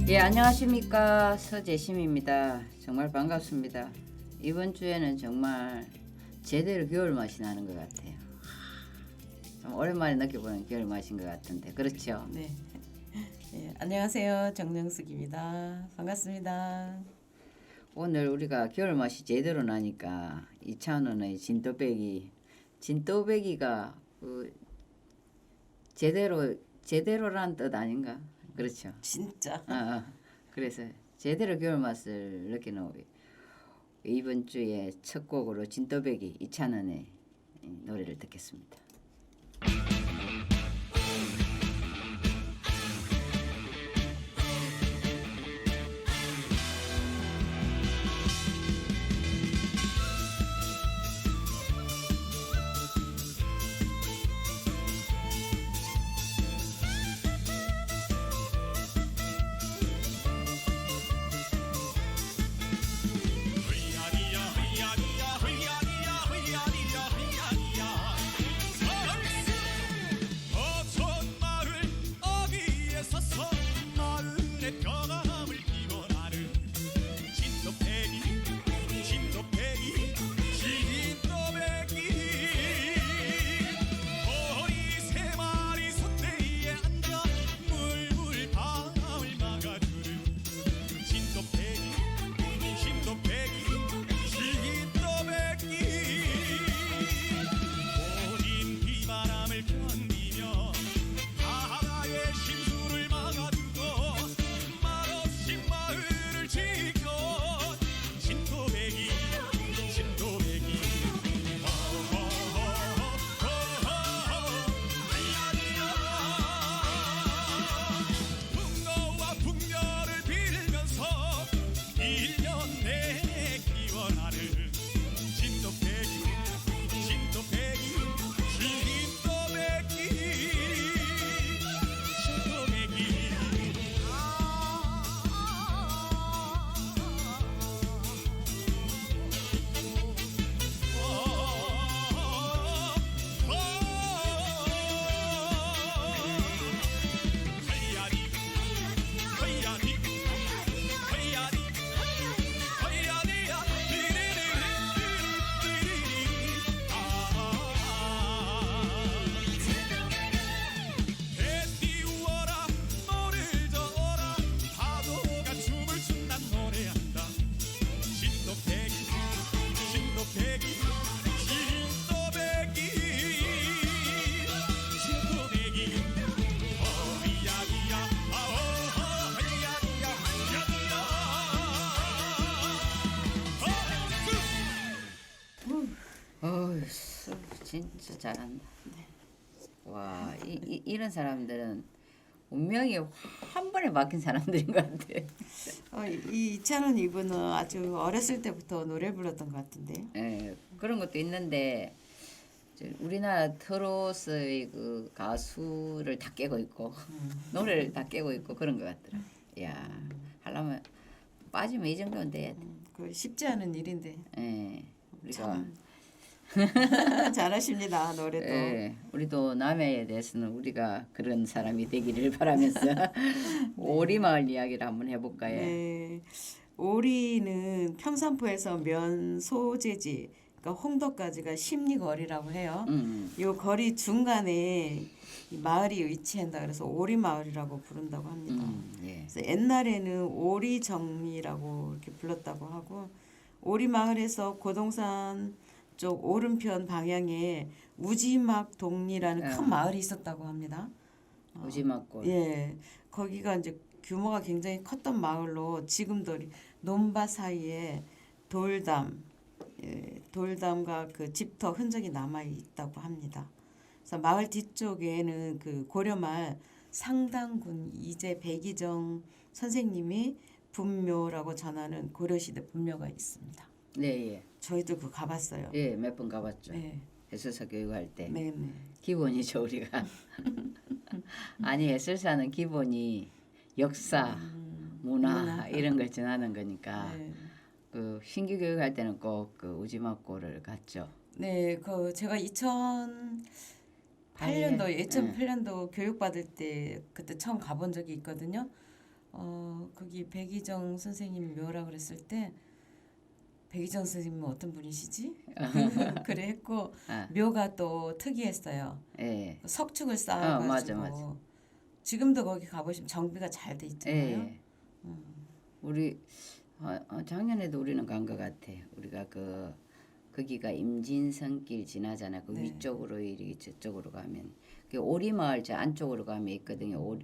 예, 안녕하십니까. 서재심입니다. 정말 반갑습니다. 이번 주에는 정말 제대로 겨울 맛이 나는 것 같아요. 좀 오랜만에 느껴보는 겨울 맛인 것 같은데 그렇죠? 네. 예, 안녕하세요. 정명숙입니다. 반갑습니다. 오늘 우리가 겨울 맛이 제대로 나니까 이찬원의 진또배기가 제대로란 뜻 아닌가? 그렇죠. 진짜. 그래서 제대로 겨울 맛을 느끼는 이번 주에 첫 곡으로 진또배기 이찬원의 노래를 듣겠습니다. 진짜 잘한다. 와, 이런 사람들은 운명이 한 번에 막힌 사람들인 것 같아. 이 이찬원 이분은 아주 어렸을 때부터 노래 불렀던 것 같은데. 예, 그런 것도 있는데 우리나라 트로트의 그 가수를 다 깨고 있고 노래를 다 깨고 있고 그런 것 같더라. 야, 하려면 빠지면 이 정도는 돼야 돼. 그 쉽지 않은 일인데. 예, 우리가 참 잘하십니다. 노래도. 예, 우리도 남해에 대해서는 우리가 그런 사람이 되기를 바라면서 오리마을 이야기를 한번 해볼까요? 네. 오리는 평산포에서 면 소재지, 그러니까 홍도까지가 십리거리라고 해요. 이 거리 중간에 이 마을이 위치한다 그래서 오리마을이라고 부른다고 합니다. 예. 그래서 옛날에는 오리정리라고 이렇게 불렀다고 하고 오리마을에서 고동산 쪽 오른편 방향에 우지막 동리라는 큰 마을이 있었다고 합니다. 우지막골. 예, 거기가 이제 규모가 굉장히 컸던 마을로 지금도 논밭 사이에 돌담과 그 집터 흔적이 남아 있다고 합니다. 그래서 마을 뒤쪽에는 그 고려말 상당군 이제 백이정 선생님이 분묘라고 전하는 고려시대 분묘가 있습니다. 네, 예. 저희도 그 가봤어요. 예, 몇 번 가봤죠. 네. 해설사 교육할 때. 네, 네. 기본이죠, 우리가. 아니, 해설사는 기본이 역사, 문화 이런 걸 전하는 거니까 네. 그 신규 교육할 때는 꼭 그 우지막고를 갔죠. 네, 그 제가 2008년도 네. 2008년도 교육 받을 때 그때 처음 가본 적이 있거든요. 거기 백이정 선생님 묘라 그랬을 때 백이정 선생님은 어떤 분이시지? 그래 했고 아, 묘가 또 특이했어요. 예. 석축을 맞아, 쌓아가지고 맞아. 지금도 거기 가보시면 정비가 잘 돼 있잖아요. 예. 우리 작년에도 우리는 간 것 같아. 우리가 거기가 임진성길 지나잖아. 그 네. 위쪽으로 이렇게 저쪽으로 가면 그 오리마을 저 안쪽으로 가면 있거든요.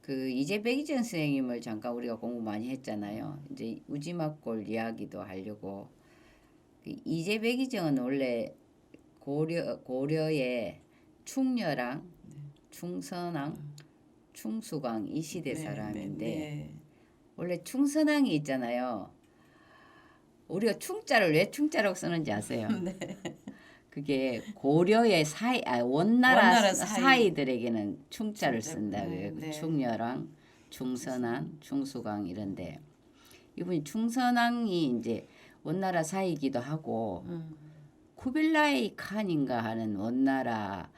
그 이제 백이정 선생님을 잠깐 우리가 공부 많이 했잖아요. 이제 우지막골 이야기도 하려고. 그 이제 백이정은 원래 고려의 충녀랑 충선왕, 충수광 이 시대 사람인데 네. 원래 충선왕이 있잖아요. 우리가 충자를 왜 충자라고 쓰는지 아세요? 네. 그게 고려의 원나라 원나라 사이들에게는 충자를 충자. 쓴다고요. 네. 충녀랑 충선왕, 충수광 이런데 이분이 충선왕이 이제 원나라 사이기도 하고 쿠빌라이 칸인가 하는 원나라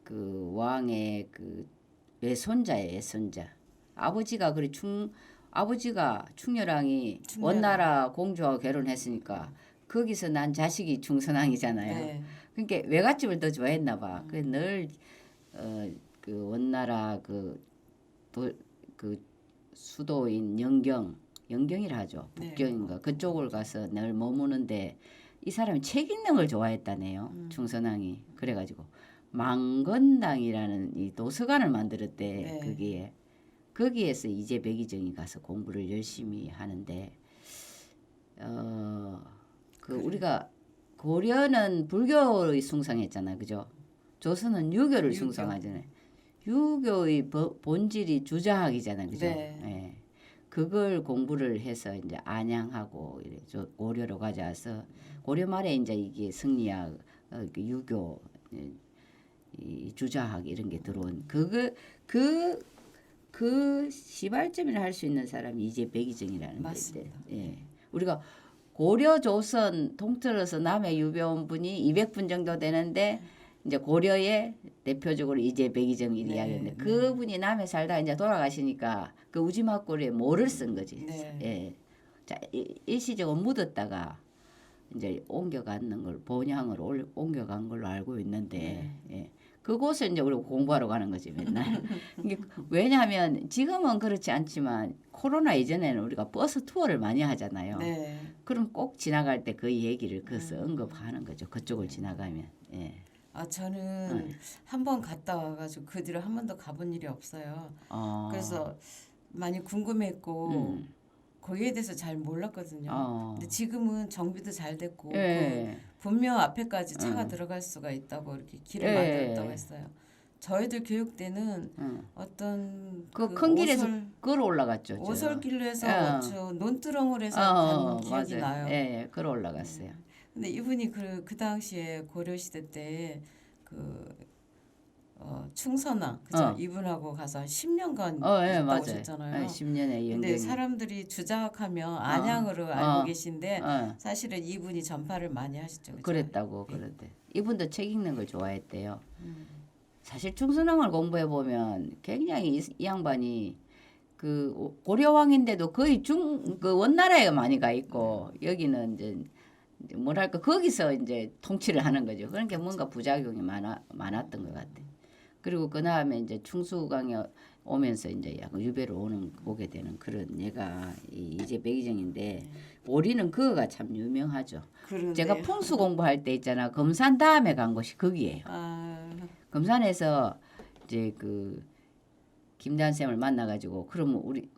그 왕의 그 외손자예요, 외손자. 아버지가 충녀랑이 원나라 공주하고 결혼했으니까 거기서 난 자식이 충선왕이잖아요. 네. 그러니까 외갓집을 더 좋아했나 봐. 그래서 늘 그 원나라 그 수도인 영경이라 하죠. 네. 북경인가 그쪽을 가서 늘 머무는데 이 사람이 책 읽는 걸 좋아했다네요. 충선왕이. 그래가지고 망건당이라는 이 도서관을 만들었대. 네. 거기에서 이제 백이정이 가서 공부를 열심히 하는데 우리가 고려는 불교의 숭상했잖아요. 그죠? 조선은 유교를 숭상하잖아요. 유교의 본질이 주자학이잖아요. 그죠? 네. 예. 그걸 공부를 해서 이제 안양하고 고려로 가져와서 고려 말에 이제 이게 성리학, 유교, 이 주자학 이런 게 들어온 그 시발점을 할 수 있는 사람이 이제 백이정이라는 맞습니다. 예. 우리가 고려 조선 통틀어서 남해 유배온 분이 200분 정도 되는데 이제 고려의 대표적으로 이제 백이정 이야기인데 그분이 남해 살다 이제 돌아가시니까 그 우지막골에 모를 쓴 거지. 네. 예. 자, 일시적으로 묻었다가 이제 옮겨가는 걸 본향으로 옮겨간 걸로 알고 있는데 예. 그곳에 이제 우리가 공부하러 가는 거지 맨날. 이게 왜냐하면 지금은 그렇지 않지만 코로나 이전에는 우리가 버스 투어를 많이 하잖아요. 네. 그럼 꼭 지나갈 때 그 얘기를 거기서 언급하는 거죠. 그쪽을 지나가면. 예. 저는 한 번 갔다 와가지고 그 뒤로 한 번도 가본 일이 없어요. 그래서 많이 궁금했고 거기에 대해서 잘 몰랐거든요. 근데 지금은 정비도 잘 됐고 예. 그 분묘 앞에까지 차가 들어갈 수가 있다고 이렇게 길을 만들었다고 했어요. 저희들 교육 때는 어떤 그 큰 길에서 걸어 올라갔죠. 오솔길로 해서 저 논두렁을 해서 간 기억이 맞아요. 나요. 예, 걸어 올라갔어요. 근데 이분이 그 당시에 고려 시대 때 충선왕 그죠? 이분하고 가서 10년간 예, 있다고 맞아요. 오셨잖아요. 10년의 근데 연경. 사람들이 주작하면 안양으로 알고 계신데 어. 사실은 이분이 전파를 많이 하셨죠. 그죠? 그랬다고 그러대. 이분도 책 읽는 걸 좋아했대요. 사실 충선왕을 공부해 보면 굉장히 이 양반이 그 고려왕인데도 거의 그 원나라에 많이 가 있고 여기는 이제 뭐랄까 거기서 이제 통치를 하는 거죠. 그러니까 뭔가 부작용이 많았던 것 같아. 그리고 그 다음에 이제 충수강에 오면서 이제 약간 유배로 오게 되는 그런 얘가 이제 백이정인데 오리는 그거가 참 유명하죠. 그러네요. 제가 풍수 공부할 때 있잖아. 금산 다음에 간 곳이 거기예요. 금산에서 이제 그 김대한 쌤을 만나가지고 그러면 우리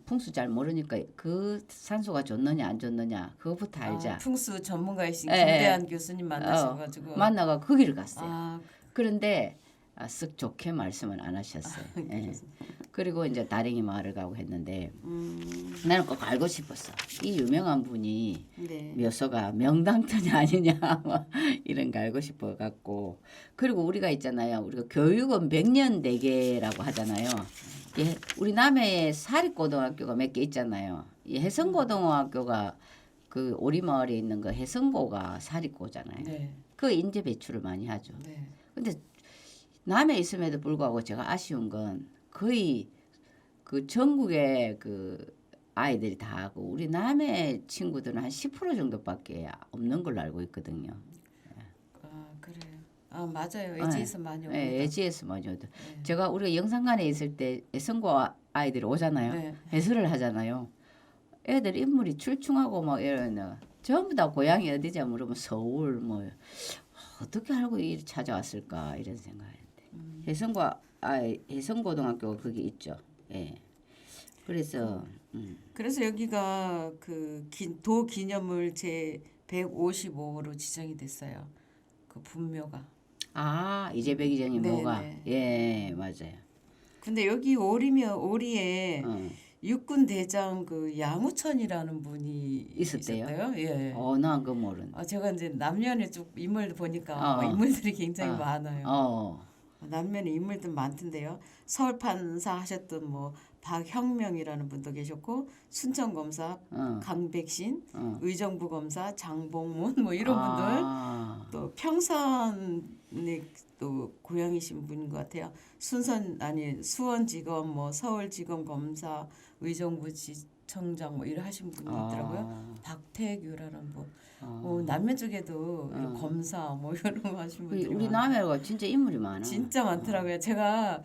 풍수 잘 모르니까 그 산소가 좋느냐 안 좋느냐 그거부터 알자. 풍수 전문가이신 예, 김대한 교수님 만나셔가지고 만나가 거기를 갔어요. 그 그런데 쓱 좋게 말씀은 안 하셨어요. 예. 그리고 이제 다랭이 마을을 가고 했는데 나는 꼭 알고 싶었어. 이 유명한 분이 네. 묘소가 명당터냐 아니냐 뭐 이런 거 알고 싶어 갖고 그리고 우리가 있잖아요. 우리가 교육은 100년 대계라고 하잖아요. 예, 우리 남해에 사립고등학교가 몇 개 있잖아요. 이 해성고등학교가 그 오리마을에 있는 그 해성고가 사립고잖아요. 네. 그 인재 배출을 많이 하죠. 네. 근데 남해 있음에도 불구하고 제가 아쉬운 건 거의 그 전국에 그 아이들이 다 하고 우리 남의 친구들은 한 10% 정도밖에 없는 걸로 알고 있거든요. 아 그래요. 아 맞아요. 네. 예지에서 많이 옵니다. 네, 예지에서 많이 오더. 네. 제가 우리가 영상관에 있을 때 애성고 아이들이 오잖아요. 네. 해설을 하잖아요. 애들 인물이 출중하고 막 이러는 전부 다 고향이 어디냐 물으면 서울 뭐 어떻게 알고 이 찾아왔을까 이런 생각했는데 해성고 해성고등학교가 거기 있죠. 예. 그래서 그래서 여기가 그 도 기념물 제 155호로 지정이 됐어요. 그 분묘가. 아 이재백이정이 네, 뭐가 네. 예 맞아요. 근데 여기 오리에 어. 육군 대장 그 양우천이라는 분이 있었대요? 있었대요. 예. 난 그거 모르는. 제가 이제 남면에 쭉 인물들 보니까 어. 인물들이 굉장히 어. 많아요. 남면에 인물들 많던데요. 서울 판사 하셨던 뭐 박형명이라는 분도 계셨고 순천검사 강백신, 의정부 검사 장봉문 뭐 이런 분들 또 평산에 또 고향이신 분인 것 같아요. 수원지검 뭐 서울지검 검사 의정부지청장 뭐 이래 하신 분이 있더라고요. 박태규라는 분. 남면 쪽에도 이런 검사 뭐 이런 거 하신 분들이 우리 많아요. 남해가 진짜 인물이 많아. 진짜 많더라고요. 제가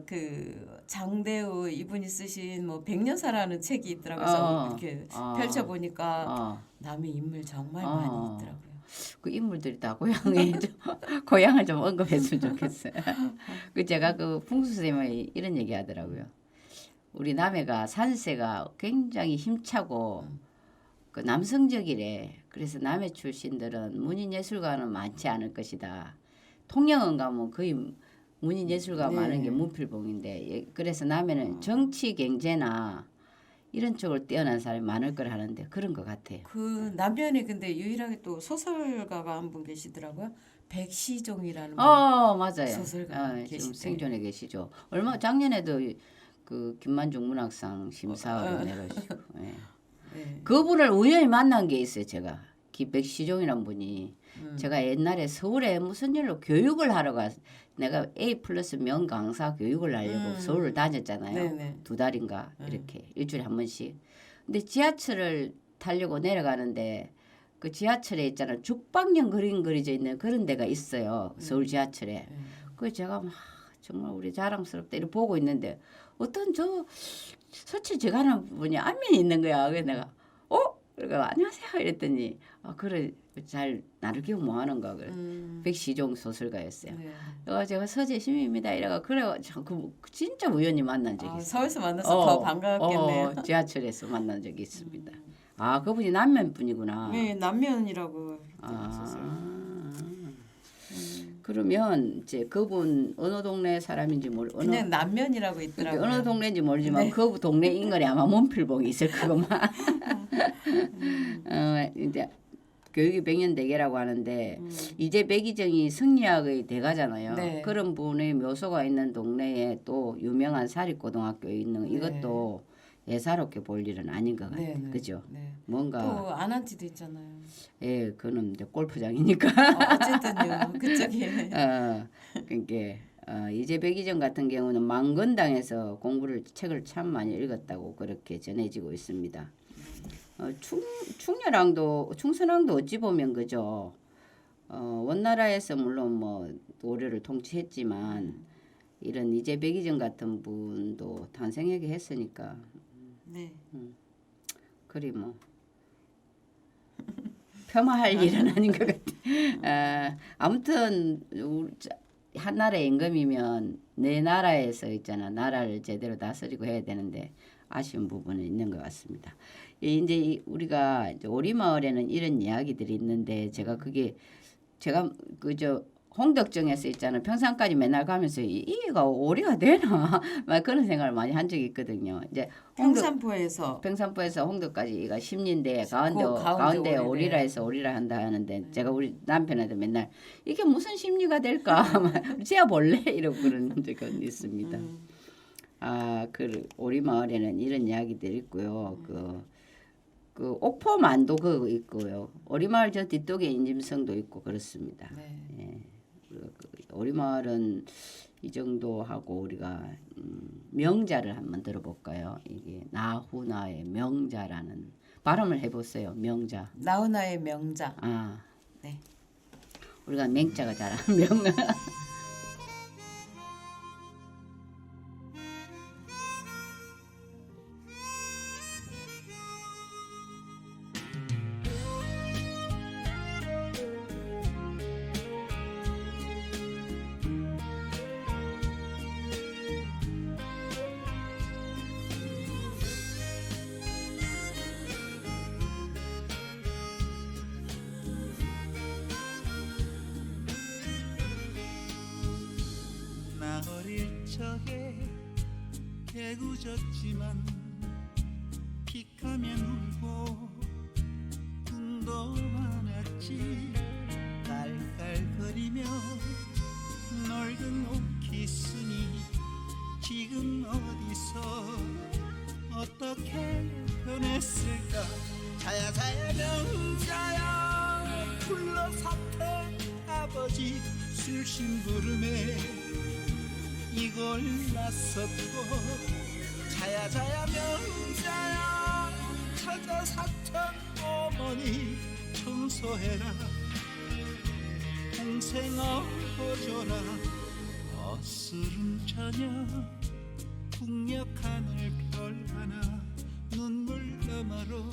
그 장대우 이분이 쓰신 뭐 백년사라는 책이 있더라고요. 그래서 이렇게 펼쳐 보니까 남의 인물 정말 많이 있더라고요. 그 인물들이 다 고향에 고향을 좀 언급했으면 좋겠어요. 그 제가 그 풍수 선생님이 이런 얘기 하더라고요. 우리 남해가 산세가 굉장히 힘차고 그 남성적이래. 그래서 남해 출신들은 문인예술가는 많지 않을 것이다. 통영은 가면 거의 문인예술가 많은 게 문필봉인데 그래서 남해는 정치 경제나 이런 쪽을 뛰어난 사람이 많을 걸 하는데 그런 것 같아요. 그 남면에 근데 유일하게 또 소설가가 한 분 계시더라고요. 백시종이라는 분. 맞아요. 소설가 지금 계시대. 생존에 계시죠. 얼마 작년에도 그 김만중 문학상 심사위원 내려오시고. 예. 네. 그분을 우연히 만난 게 있어요. 제가 백시종이라는 분이 제가 옛날에 서울에 무슨 일로 교육을 하러 내가 A+ 명강사 교육을 하려고 서울을 다녔잖아요. 네네. 2달인가 이렇게 일주일에 한 번씩. 근데 지하철을 타려고 내려가는데 그 지하철에 있잖아요. 죽방령 그림 그려져 있는 그런 데가 있어요. 서울 지하철에. 그 제가 막 정말 우리 자랑스럽다 이렇게 보고 있는데 어떤 서치 제가는 분이 안면이 있는 거야. 그래서 내가 그러니까 안녕하세요 이랬더니 그래 잘 나를 기억 뭐 하는가 그래. 백시종 소설가였어요. 네. 제가 서재심입니다 이래가 그래 그 진짜 우연히 만난 적이 있어요. 서울에서 만나서 더 반가웠겠네요. 지하철에서 만난 적이 있습니다. 그분이 남면 분이구나. 네, 남면이라고 썼어요. 그러면 이제 그분 어느 동네 사람인지 그냥 남면이라고 있더라고요. 어느 동네인지 모르지만 그 동네 인근에 아마 문필봉이 있을 거구만. 이제 교육이 백년대계라고 하는데 이제 백이정이 성리학의 대가잖아요. 네. 그런 분의 묘소가 있는 동네에 또 유명한 사립고등학교 있는 이것도 예사롭게 볼 일은 아닌 것 같아요. 네. 그죠? 네. 뭔가 또 안한티도 있잖아요. 예, 그는 이제 골프장이니까. 어쨌든요. 그쪽에. 그러니까 이제 백이정 같은 경우는 망건당에서 책을 참 많이 읽었다고 그렇게 전해지고 있습니다. 충선왕도 어찌 보면 그죠. 원나라에서 물론 뭐 노래를 통치했지만 이런 이제 백이정 같은 분도 탄생하게 했으니까. 네. 그리 뭐 폄하할 일은 아닌 것 같아. 아무튼 한 나라의 임금이면 내 나라에서 있잖아. 나라를 제대로 다스리고 해야 되는데 아쉬운 부분은 있는 것 같습니다. 이제 우리가 오리마을에는 이런 이야기들이 있는데 제가 그저 홍덕정에서 있잖아. 평산까지 맨날 가면서 이가 오리가 되나 막 그런 생각을 많이 한 적이 있거든요. 이제 평산포에서 홍덕까지가 10리인데 가운데 가운데 오리라 해서 오리라 한다 하는데 제가 우리 남편한테 맨날 이게 무슨 심리가 될까 제가 볼래 이러고 그런 적은 있습니다. 그 오리마을에는 이런 이야기들이 있고요. 그 옥포만도 그거 있고요. 오리마을 저 뒤쪽에 인짐성도 있고 그렇습니다. 네. 예. 오리마을은 이 정도 하고 우리가 명자를 한번 들어볼까요? 이게 나훈아의 명자라는 발음을 해보세요. 명자. 나훈아의 명자. 아, 네. 우리가 맹자가 잘하는 명. 나 어릴 적에 개구졌지만 픽하면 울고 꿈도 많았지. 깔깔거리며 놀던 오키스니 지금 어디서 어떻게 변했을까. 자야 자야 명자야 불러 사태 아버지 술심부름에 이걸 나섰고. 자야 자야 명자야 찾아 사천 어머니 청소해라. 동생 업어줘라. 어스름 저녁 북녘 하늘 별 하나 눈물 너머로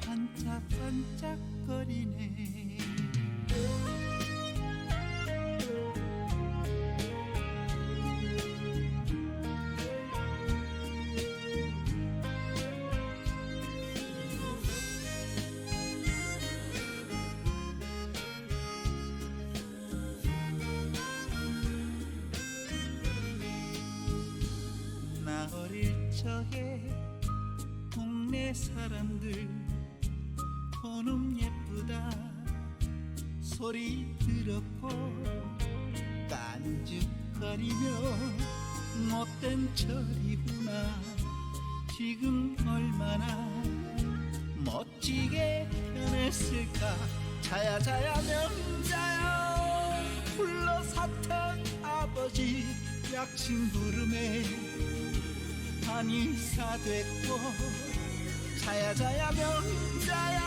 반짝반짝거리네. 나 어릴 적에 동네 사람들 그놈 예쁘다 소리 들었고 깐죽거리며 못된 철이구나. 지금 얼마나 멋지게 변했을까. 자야 자야 명자야 불러 사탄 아버지 약신 부름에 한의사 됐고. 자야 자야 명자야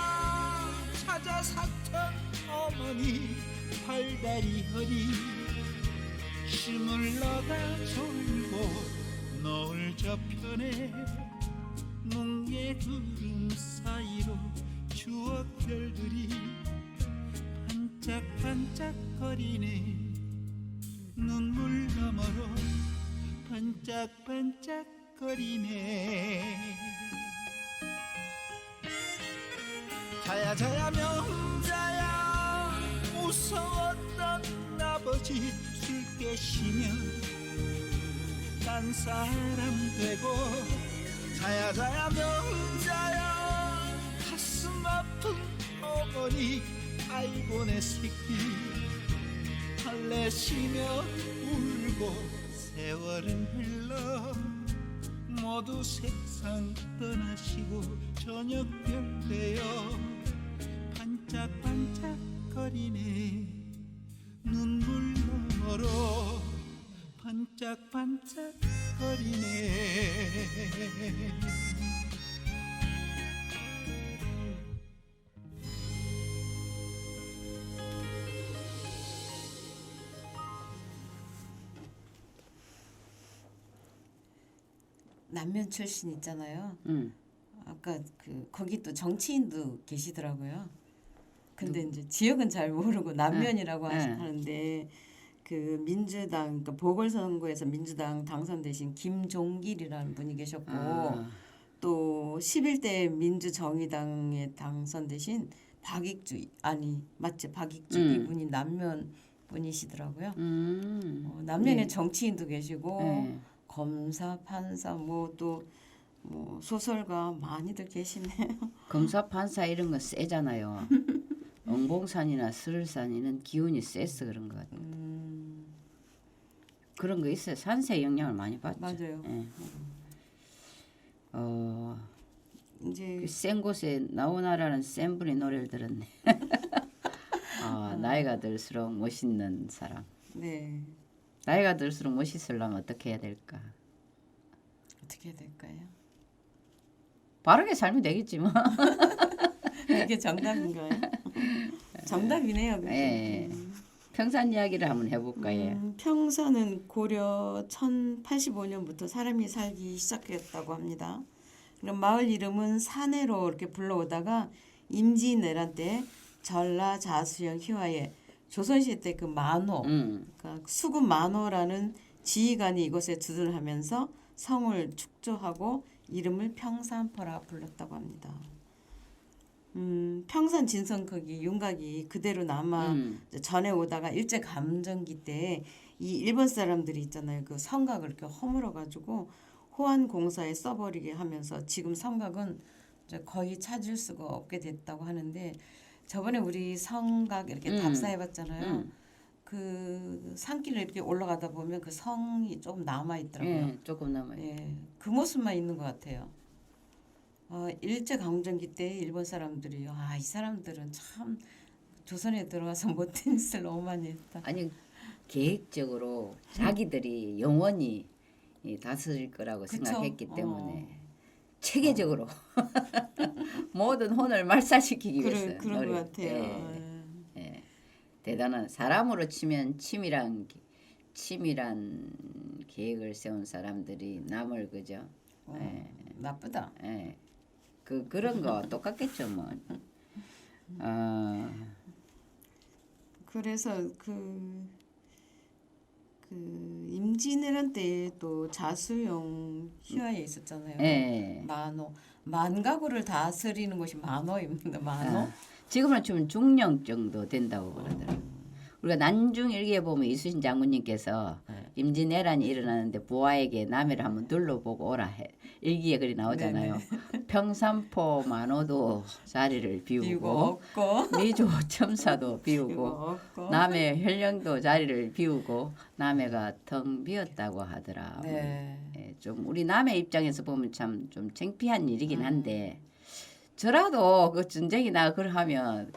찾아 사천 어머니 팔다리 허리 스물러가 졸고. 노을 저편에 뭉게 구름 사이로 추억별들이 반짝반짝거리네. 눈물 너머로 반짝반짝거리네. 자야 자야 명자야 무서웠던 아버지 술 깨시면 딴 사람 되고. 자야 자야 명자야 가슴 아픈 어머니 아이고 내 새끼 달래시며 울고. 세월은 흘러 모두 색상 떠나시고 저녁별 되어 반짝반짝거리네. 눈물 너머로 반짝반짝거리네. 남면 출신 있잖아요. 응. 아까 거기 또 정치인도 계시더라고요. 근데 이제 지역은 잘 모르고 남면이라고 네. 하는데 그 민주당 그러니까 보궐선거에서 민주당 당선되신 김종길이라는 분이 계셨고 또 11대 민주정의당에 당선되신 박익주 박익주 이분이 남면 분이시더라고요. 남면에 정치인도 계시고 네. 검사, 판사 또 소설가 많이들 계시네요. 검사 판사 이런 거 세잖아요. 응봉산이나 설산이는 기운이 세서 그런 것 같아요. 그런 거 있어요. 산세 영향을 많이 받죠. 맞아요. 예. 이제 그센 곳에 나오나라는 센 분의 노래를 들었네. 나이가 들수록 멋있는 사람. 네. 나이가 들수록 멋있으려면 어떻게 해야 될까? 어떻게 해야 될까요? 바르게 살면 되겠지 뭐. 이게 정답인가요? 정답이네요. 그게. 예. 평산 이야기를 한번 해볼까요? 평산은 고려 1085년부터 사람이 살기 시작했다고 합니다. 그럼 마을 이름은 산해로 이렇게 불러오다가 임진왜란 때 전라 자수영 희화의 조선시대 때 그 만호, 그러니까 수군 만호라는 지휘관이 이곳에 주둔을 하면서 성을 축조하고 이름을 평산포라 불렀다고 합니다. 평산 진성 거기 윤곽이 그대로 남아 전해 오다가 일제 감정기 때 이 일본 사람들이 있잖아요. 그 성곽을 이렇게 허물어 가지고 호안 공사에 써버리게 하면서 지금 성곽은 이제 거의 찾을 수가 없게 됐다고 하는데 저번에 우리 성곽 이렇게 답사해봤잖아요. 그 산길을 이렇게 올라가다 보면 그 성이 조금 남아 있더라고요. 예, 조금 남아요. 예, 그 모습만 있는 것 같아요. 일제 강점기 때 일본 사람들이 이 사람들은 참 조선에 들어와서 못된 짓을 너무 많이 했다. 아니 계획적으로 자기들이 영원히 다스릴 거라고 그쵸? 생각했기 때문에 체계적으로 모든 혼을 말살시키기 위해서 그런 것 같아요. 예. 대단한 사람으로 치면 치밀한 계획을 세운 사람들이 남을 그죠. 나쁘다. 예. 그런 거 똑같겠죠 뭐. 그래서 그 임진왜란 때 또 자수용 희화에 있었잖아요. 예. 만호 만가구를 다스리는 것이 만호입니다. 만호. 지금은 좀 중령 정도 된다고 그러더라고요. 우리가 난중일기에 보면 이순신 장군님께서 임진왜란이 일어나는데 부하에게 남해를 한번 둘러보고 오라 해. 일기에 그리 나오잖아요. 평산포 만호도 자리를 비우고 없고 미조 첨사도 비우고 없고 남해 현령도 자리를 비우고 남해가 텅 비었다고 하더라. 네. 예, 좀 우리 남해 입장에서 보면 참 좀 창피한 일이긴 한데 저라도 그 전쟁이 나 그러하면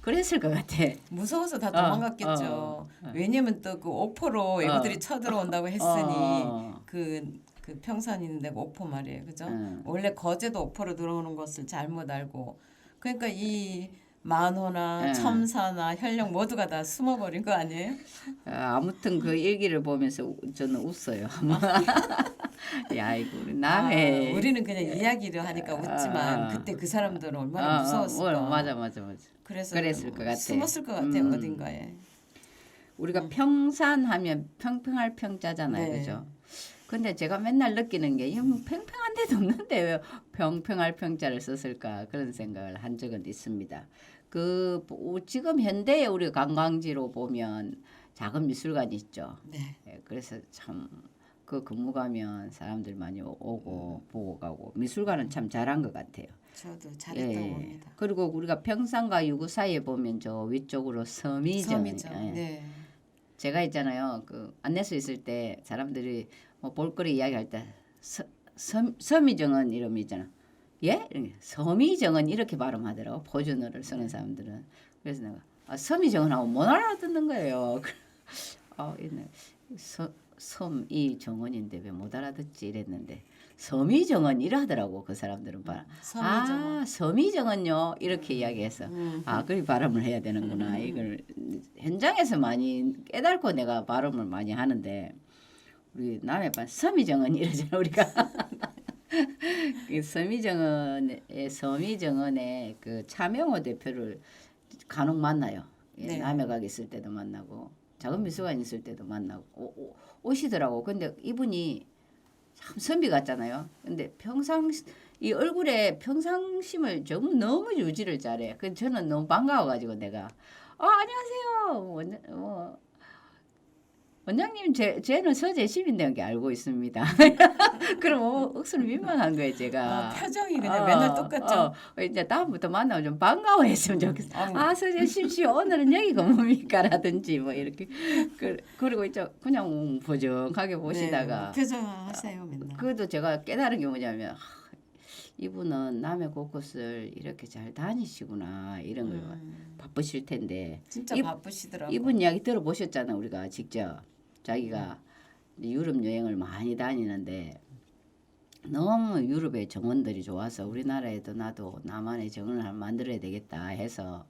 그랬을 것 같아. 무서워서 다 도망갔겠죠. 왜냐면 또 그 옥포로 애들이 쳐들어온다고 했으니 그 평산 있는 데가 옥포 말이에요. 그죠? 원래 거제도 옥포로 들어오는 것을 잘못 알고 그러니까 이 만호나 첨사나 현령 모두가 다 숨어버린 거 아니에요? 아무튼 그 일기를 보면서 저는 웃어요. 야 이거 우리 남해 우리는 그냥 이야기를 하니까 웃지만 그때 그 사람들은 얼마나 무서웠을까. 맞아. 그래서 그랬을 것 같아. 숨었을 것 같아요. 어딘가에. 우리가 평산하면 평평할 평자잖아요, 네. 그죠? 근데 제가 맨날 느끼는 게 평평한 데도 없는데 왜 평평할 평자를 썼을까 그런 생각을 한 적은 있습니다. 지금 현대에 우리 관광지로 보면 작은 미술관이 있죠. 네. 예, 그래서 참 그 근무 가면 사람들 많이 오고 보고 가고 미술관은 참 잘한 것 같아요. 저도 잘했다고 봅니다. 그리고 우리가 평산과 유구 사이에 보면 저 위쪽으로 섬이정. 네. 제가 있잖아요. 그 안내소 있을 때 사람들이 뭐 볼거리 이야기할 때 섬이정은 이름이 있잖아. 예? 섬이정은 이렇게 발음하더라고. 표준어를 쓰는 사람들은. 그래서 내가 섬이정은 하고 못 알아듣는 거예요. 섬이 정원인데 왜 못 알아듣지 이랬는데 섬이정은 이러더라고 그 사람들은 섬이정은요 이렇게 이야기해서 그리 발음을 해야 되는구나 이걸 현장에서 많이 깨닫고 내가 발음을 많이 하는데 우리 남의 반 섬이정은 이러잖아 우리가 섬이정은의 그 차명호 대표를 간혹 만나요. 네. 남해 가게 있을 때도 만나고 작은 미술관 있을 때도 만나고 오시더라고. 근데 이분이 참 선비 같잖아요. 근데 이 얼굴에 평상심을 너무 유지를 잘해. 그 저는 너무 반가워가지고 내가 안녕하세요. 원장님 쟤는 서재 시민대원 게 알고 있습니다. 그럼 억수로 민망한 거예요 제가. 표정이 그냥 맨날 똑같죠. 이제 다음부터 만나면 좀 반가워했으면 좋겠어. 서재 심씨 오늘은 여기가 뭡니까? 라든지 뭐 이렇게 그리고 이제 그냥 보정하게 보시다가 표정하세요 맨날. 그래도 제가 깨달은 게 뭐냐면 이분은 남의 곳곳을 이렇게 잘 다니시구나 이런 걸 바쁘실 텐데 진짜 바쁘시더라고요. 이분 이야기 들어보셨잖아 우리가 직접. 자기가 유럽 여행을 많이 다니는데 너무 유럽의 정원들이 좋아서 우리나라에도 나도 나만의 정원을 하나 만들어야 되겠다 해서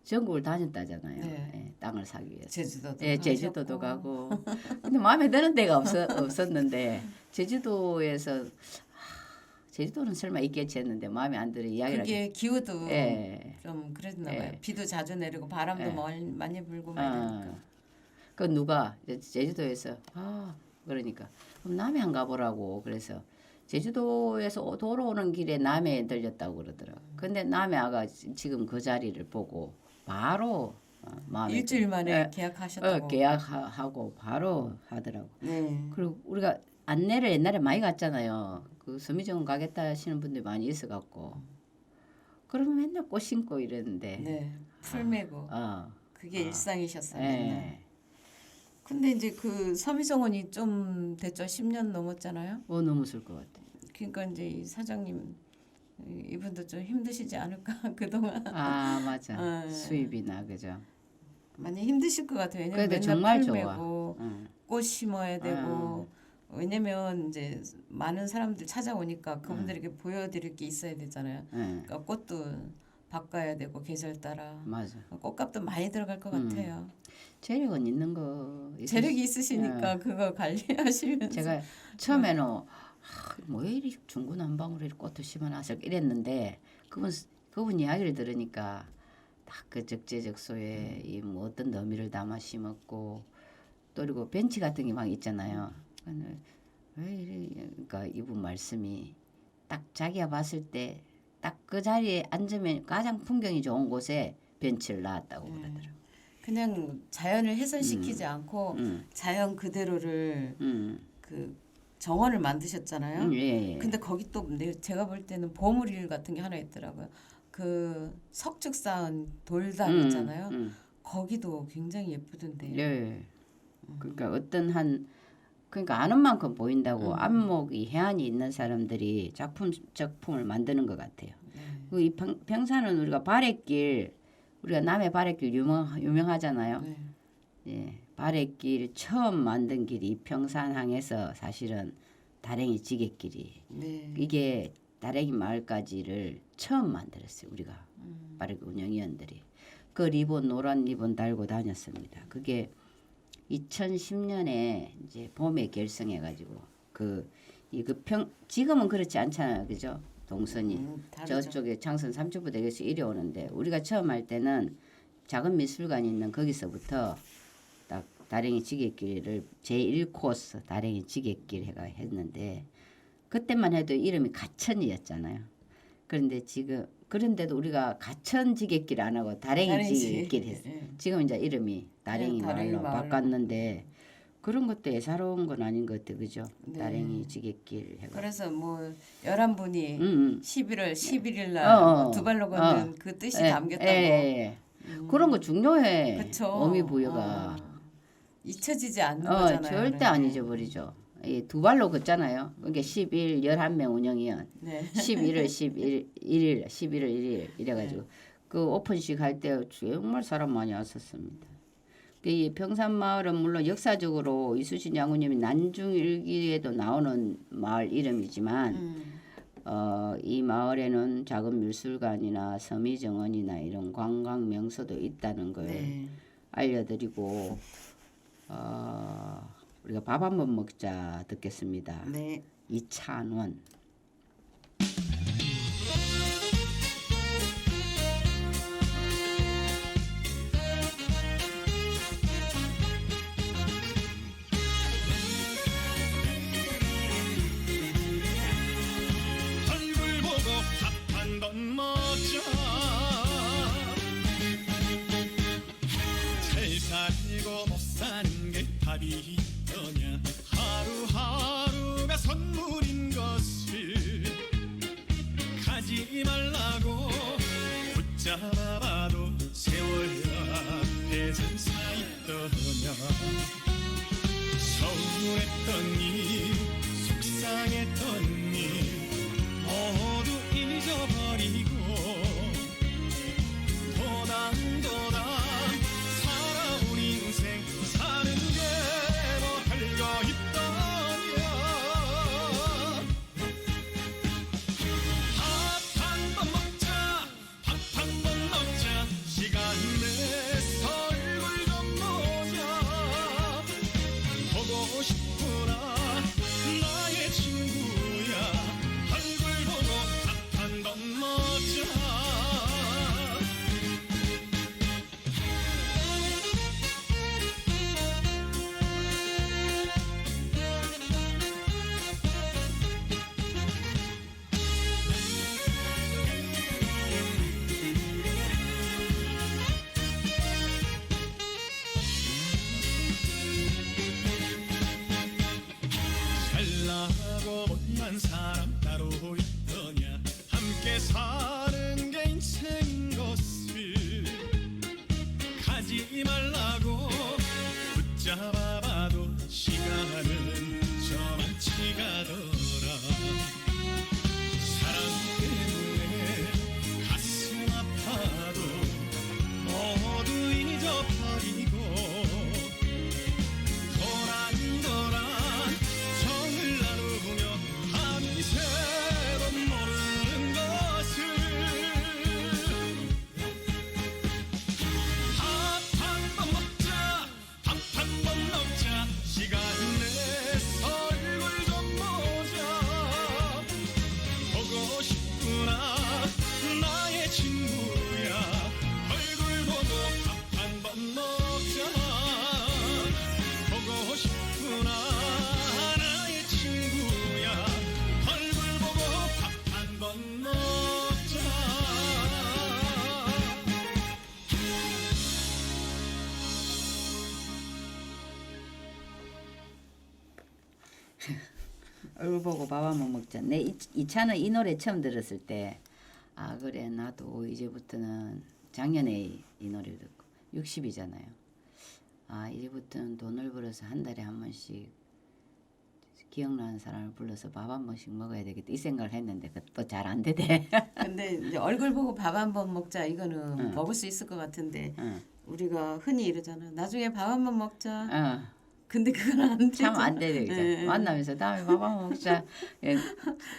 전국을 다녔다잖아요. 네. 예, 땅을 사기 위해서. 제주도도 예, 제주도도 가고. 근데 마음에 드는 데가 없었는데 제주도에서 제주도는 설마 있겠지 했는데 마음에 안 들어 이야기를 그게 기후도 예. 좀 그랬나 봐요. 예. 비도 자주 내리고 바람도 예. 많이 불고 막 이러니까. 그 누가 제주도에서 그러니까 그럼 남해 안 가보라고 그래서 제주도에서 돌아오는 길에 남해에 들렸다고 그러더라고. 근데 남해아가 지금 그 자리를 보고 바로 마음에 일주일 만에 예, 계약하셨다고. 계약하고 바로 하더라고. 네. 그리고 우리가 안내를 옛날에 많이 갔잖아요. 그 서미정원 가겠다 하시는 분들이 많이 있어갖고 그러면 맨날 꽃 심고 이랬는데 네. 풀 메고 그게 일상이셨어요. 맨날. 예. 근데 이제 그 서미정원이 좀 됐죠. 10년 넘었잖아요. 넘었을 것 같아. 그러니까 이제 이 사장님 이분도 좀 힘드시지 않을까 그동안 맞아. 예. 수입이나 그죠. 많이 힘드실 것 같아요. 왜냐면 그래도 맨날 정말 풀 좋아. 메고 응. 꽃 심어야 되고 왜냐면 이제 많은 사람들 찾아오니까 그분들에게 보여드릴 게 있어야 되잖아요. 예. 그러니까 꽃도 바꿔야 되고 계절 따라 맞아. 꽃값도 많이 들어갈 것 같아요. 재력은 있는 거. 재력이 있으시니까 예. 그거 관리하시면서 제가 처음에는 뭐 이리 중구난방으로 이렇게 꽃을 심어놨을까 이랬는데 그분 이야기를 들으니까 딱 그 적재적소에 이 뭐 어떤 의미를 담아 심었고 또 그리고 벤치 같은 게 막 있잖아요. 근데 왜 이래 그러니까 이분 말씀이 딱 자기가 봤을 때 딱 그 자리에 앉으면 가장 풍경이 좋은 곳에 벤치를 놨다고 그러더라고요. 그냥 자연을 훼손시키지 않고 음. 자연 그대로를 그 정원을 만드셨잖아요. 예. 근데 거기 또 제가 볼 때는 보물일 같은 게 하나 있더라고요. 그 석축 쌓은 돌담 있잖아요. 거기도 굉장히 예쁘던데. 예. 그러니까 그러니까 아는 만큼 보인다고 안목이 해안이 있는 사람들이 작품을 만드는 것 같아요. 그 이 평산은 우리가 바랫길 우리가 남해 바랫길 유명하잖아요. 네. 예, 바랫길 처음 만든 길이 이평산항에서 사실은 다랭이 지게길이 네. 이게 다랭이 마을까지를 처음 만들었어요. 우리가 바르기 운영위원들이 그 리본 노란 리본 달고 다녔습니다. 그게 2010년에 이제 봄에 결성해가지고 지금은 그렇지 않잖아요, 그죠? 동선이 다르죠. 저쪽에 창선 삼천부대교에서 이리 오는데 우리가 처음 할 때는 작은 미술관이 있는 거기서부터 딱 다랭이 지게길을 제1코스 다랭이 지게길 해가 했는데 그때만 해도 이름이 가천이었잖아요. 그런데도 우리가 가천 지게길 안 하고 다랭이 지게길 했어요. 예. 지금 이제 이름이 다랭이 다랭이 마을로 마을로. 바꿨는데 그런 것도 예사로운 건 아닌 것 같아요, 그죠? 네. 다랭이 지게길 해가. 그래서 뭐 11분이 11월 11일 날 어, 두 발로 걷는 그 뜻이 담겼다고. 예. 그런 거 중요해. 그쵸. 의미 부여가. 잊혀지지 않는 거잖아요. 절대 그러니까. 안 잊어버리죠. 이 두 발로 걷잖아요. 그게 11 11명 운영위원. 네. 11월 11일 11월 1일 이래가지고 그 오픈식 할 때 정말 사람 많이 왔었습니다. 이 평산마을은 물론 역사적으로 이수신 장군님이 난중일기에도 나오는 마을 이름이지만 이 마을에는 작은 미술관이나 서미정원이나 이런 관광 명소도 있다는 걸 네. 알려드리고 우리가 밥 한번 먹자 듣겠습니다. 네. 이찬원. 얼굴 보고 답한 건 멋져 잘 살고 못 사는 게 답이 있더냐 하루하루가 선물인 것을 가지 말라고 붙잡아봐도 세월 앞에 전사 있더냐 서운했던 일 속상했던 일 모두 잊어버리고 도당도당 살아온 인생 사는 게 가지 말라고 붙잡아봐도 시간은 저만치 가더라. 사랑 때문에 가슴 아파도 모두 잊어버리고 도란도란 정을 나누며 밤새도 모르는 것을 밥 한 번 먹자 밥 한 번 먹자 시간 내서 얼굴 좀 보자 보고 싶구나 나의 친구야 얼굴 보고 밥 한 번 먹자 보고 싶구나 나의 친구야 얼굴 보고 밥 한 번 먹자. 얼굴 보고 밥 한번 먹자. 이 차는 이 노래 처음 들었을 때 아 그래 나도 이제부터는 작년에 이 노래를 듣고 60이잖아요. 아 이제부터는 돈을 벌어서 한 달에 한 번씩 기억나는 사람을 불러서 밥 한 번씩 먹어야 되겠다 이 생각을 했는데 또 잘 안 되대. 근데 이제 얼굴 보고 밥 한 번 먹자 이거는 응. 먹을 수 있을 것 같은데 응. 우리가 흔히 이러잖아. 나중에 밥 한 번 먹자. 어. 근데 그건 안 되죠. 참 안 되죠. 그죠? 예, 예. 만나면서 다음에 밥 한번 먹자. 예,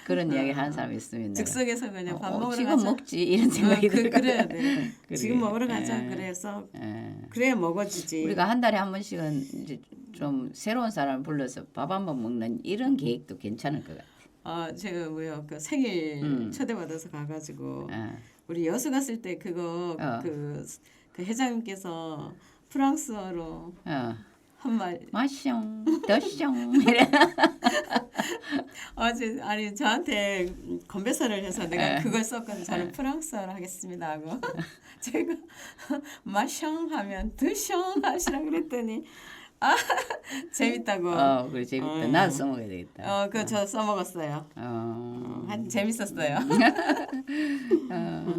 그런 이야기 하는 사람이 있으면 내가 즉석에서 그냥 밥 먹으러 지금 가자. 먹지 이런 생각이 그래야 들거든. 돼. 그래. 지금 먹으러 가자. 예. 그래서 예. 그래야 먹어지지. 우리가 한 달에 한 번씩은 이제 좀 새로운 사람을 불러서 밥 한 번 먹는 이런 계획도 괜찮을 것 같아. 제가 뭐요 그 생일 음. 초대받아서 가가지고 어. 우리 여수 갔을 때 그거 그 회장님께서 프랑스어로 어. 한 말. 마숑, 더숑 이래. 아니 저한테 건배사를 해서 내가 에. 그걸 썼거든요. 저는 에. 프랑스어로 하겠습니다 하고 제가 마숑 하면 드숑 하시라 그랬더니 아 재밌다고. 그래 재밌다. 어. 나도 써먹어야 되겠다. 그거 저 써먹었어요. 재밌었어요.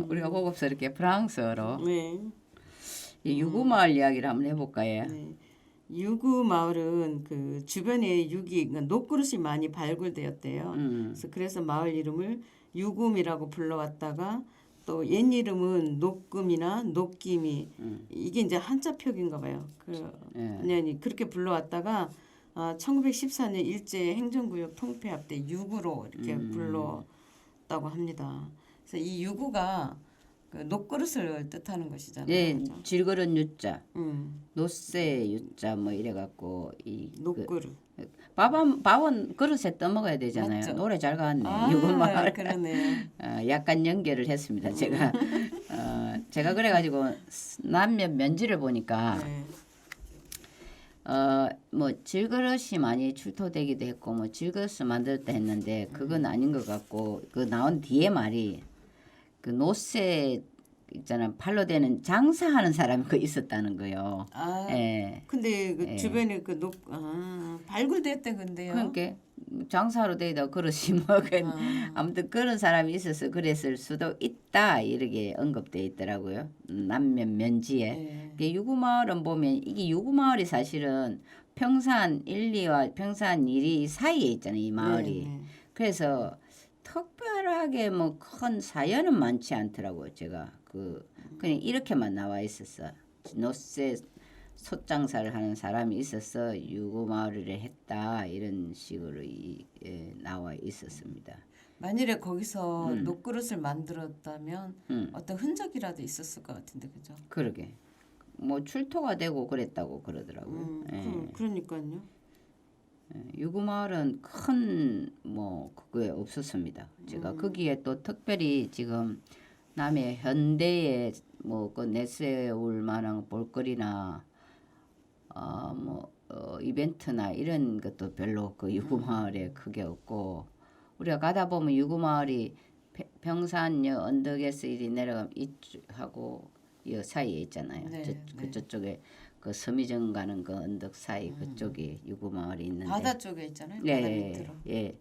우리가 고급스럽게 프랑스어로 네. 이 유구마을 이야기를 한번 해볼까요? 네. 유구 마을은 그 주변에 유기 그러니까 녹그릇이 많이 발굴되었대요. 그래서 마을 이름을 유금이라고 불러왔다가 또 옛 이름은 녹금이나 녹김이 이게 이제 한자 표기인가 봐요. 예. 그렇게 불러왔다가 1914년 일제 행정구역 통폐합 때 유구로 이렇게 불렀다고 합니다. 그래서 이 유구가 그 녹그릇을 뜻하는 것이잖아요. 예, 그죠? 질그릇 유자, 음, 노쇠 유자 뭐 이래갖고 이 녹그릇. 밥은 그릇에 떠먹어야 되잖아요. 맞죠? 노래 잘 가왔네. 유구마을. 그러네. 약간 연결을 했습니다. 제가 제가 그래가지고 남면 면지를 보니까 네. 뭐 질그릇이 많이 출토되기도 했고 뭐 질그릇을 만들었다 했는데 그건 아닌 것 같고 그 나온 뒤에 말이 그 노쇠 있잖아 팔로 되는 장사하는 사람이 그 있었다는 거요. 예. 근데 그 예. 주변에 발굴됐대 근데요. 그러니까 장사로 되다 그릇이 뭐 아무튼 그런 사람이 있어서 그랬을 수도 있다 이렇게 언급돼 있더라고요. 남면 면지에. 예. 그 유구마을은 보면 이게 유구마을이 사실은 평산 1, 2와 평산 1이 사이에 있잖아요. 이 마을이. 네. 그래서 특별하게 뭐 큰 사연은 많지 않더라고요. 제가 그냥 이렇게만 나와 있었어. 노쇠 솥장사를 하는 사람이 있어서 유구마을을 했다 이런 식으로 나와 있었습니다. 만일에 거기서 녹그릇을 만들었다면 어떤 흔적이라도 있었을 것 같은데 그죠? 그러게 뭐 출토가 되고 그랬다고 그러더라고요. 그러니까요. 유구마을은 큰 뭐 그거에 없었습니다. 제가 거기에 또 특별히 지금 남해 현대에 뭐 그 내세울 만한 볼거리나 이벤트나 이런 것도 별로 그 유구마을에 크게 없고 우리가 가다 보면 유구마을이 평산여 언덕에서 이리 내려가면 이쪽하고 이 사이에 있잖아요. 네, 저쪽에 그 서미정 가는 그 언덕 사이 그쪽에 유구마을이 있는데 바다 쪽에 있잖아요. 바다 네, 밑으로. 예.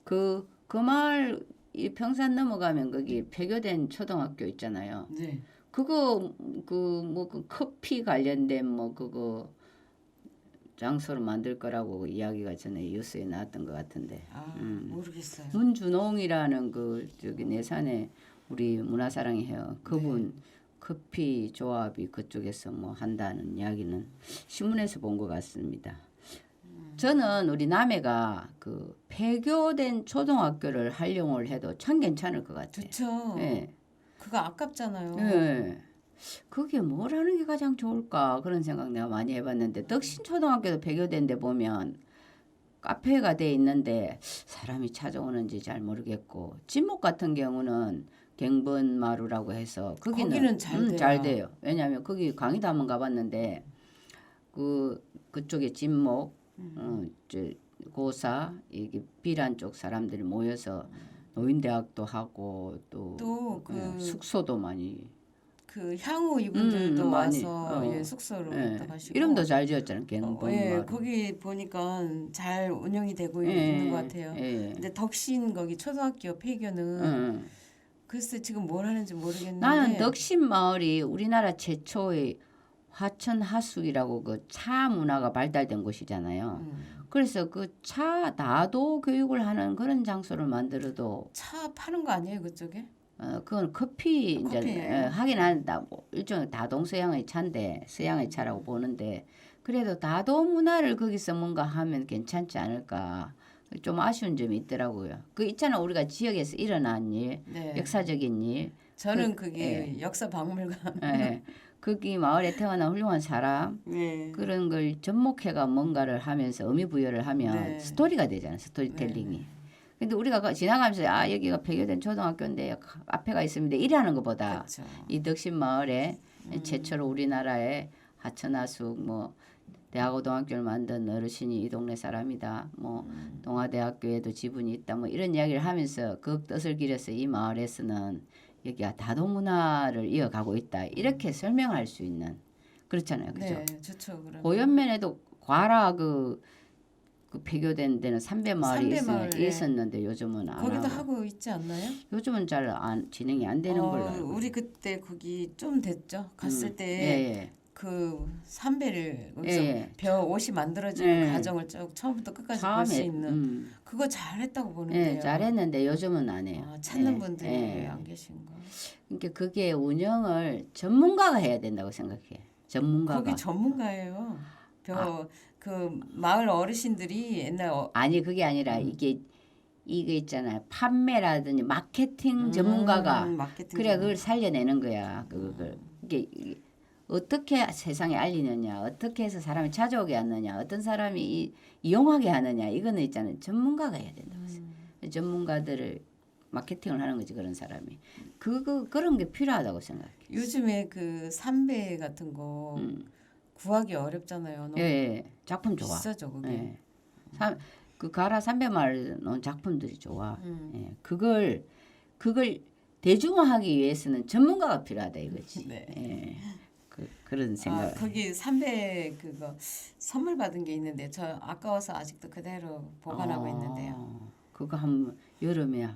그 마을 이 평산 넘어가면 거기 폐교된 초등학교 있잖아요. 네. 그거 그 커피 관련된 뭐 그거 장소로 만들 거라고 이야기가 전에 뉴스에 나왔던 것 같은데. 모르겠어요. 문준홍이라는 그 저기 내산에 우리 문화사랑이 해요. 그분 커피 조합이 그쪽에서 뭐 한다는 이야기는 신문에서 본 것 같습니다. 저는 우리 남해가 그 폐교된 초등학교를 활용을 해도 참 괜찮을 것 같아요. 좋죠. 예. 그거 아깝잖아요. 예. 그게 뭘 하는 게 가장 좋을까 그런 생각 내가 많이 해봤는데 덕신초등학교도 폐교된 데 보면 카페가 돼 있는데 사람이 찾아오는지 잘 모르겠고 진목 같은 경우는 갱번마루라고 해서 거기는 잘 돼요. 잘 돼요. 왜냐하면 거기 강의도 한번 가봤는데 그쪽에 진목 고사 이게 비란 쪽 사람들이 모여서 노인대학도 하고 또 숙소도 많이 그 향후 이분들도 많이, 와서 숙소로 예. 있다 가시고 이름도 잘 지었잖아요. 갱번마루. 예, 거기 보니까 잘 운영이 되고 있는 것 같아요. 예. 근데 덕신 거기 초등학교 폐교는 글쎄 지금 뭘 하는지 모르겠는데 나는 덕신 마을이 우리나라 최초의 화천 하숙이라고 그 차 문화가 발달된 곳이잖아요. 그래서 그 차 나도 교육을 하는 그런 장소를 만들어도 차 파는 거 아니에요 그쪽에? 그건 커피 이제 커피예요? 하긴 한다. 뭐 일종의 다동 서양의 차인데 서양의 차라고 보는데 그래도 다도 문화를 거기서 뭔가 하면 괜찮지 않을까. 좀 아쉬운 점이 있더라고요. 그 있잖아 우리가 지역에서 일어난 일, 네. 역사적인 일. 저는 그게 역사 박물관. 예. 거기 마을에 태어난 훌륭한 사람 네. 그런 걸 접목해가 뭔가를 하면서 의미 부여를 하면 네. 스토리가 되잖아요. 스토리텔링이. 근데 우리가 지나가면서 여기가 폐교된 초등학교인데 앞에가 있습니다. 이래하는 것보다 그렇죠. 이 덕신 마을에 최초로 우리나라에 하천하숙 뭐 대학고등학교를 만든 어르신이 이 동네 사람이다. 뭐 동아대학교에도 지분이 있다. 뭐 이런 이야기를 하면서 그 뜻을 기려서 이 마을에서는 여기가 다도문화를 이어가고 있다. 이렇게 설명할 수 있는 그렇잖아요. 그죠? 네, 좋죠. 그럼. 고연면에도 과라 그 폐교된 데는 삼배마을이 삼배마을, 있었는데 요즘은 안 거기도 하고. 하고 있지 않나요? 요즘은 잘 진행이 안 되는 걸로 알고 있어요. 우리 그때 거기 좀 됐죠. 갔을 때 예. 그 삼배를 거기서 예. 벼 옷이 만들어지는 예. 과정을 쭉 처음부터 끝까지 볼 수 있는 그거 잘했다고 보는데요. 예, 잘했는데 요즘은 안 해요. 찾는 예, 분들이 예. 안 계신가? 그러니까 그게 운영을 전문가가 해야 된다고 생각해. 전문가가. 거기 전문가예요. 그 마을 어르신들이 옛날 아니 그게 아니라 이게 있잖아요. 판매라든지 마케팅 전문가가 마케팅 그래 그걸 살려내는 거야. 그걸 이게 어떻게 세상에 알리느냐, 어떻게 해서 사람이 찾아오게 하느냐, 어떤 사람이 이용하게 하느냐 이거는 있잖아요. 전문가가 해야 된다고 생각해요. 전문가들을 마케팅을 하는 거지 그런 사람이. 그런 게 필요하다고 생각해요. 요즘에 그 삼배 같은 거 구하기 어렵잖아요. 너무 예, 작품 좋아. 비싸죠 그게. 예. 그 가라 삼배마을 놓은 작품들이 좋아. 예. 그걸 대중화하기 위해서는 전문가가 필요하다 이거지. 네. 예. 그런 생각. 거기 삼배 그거 선물 받은 게 있는데 저 아까워서 아직도 그대로 보관하고 있는데요. 그거 한번 여름에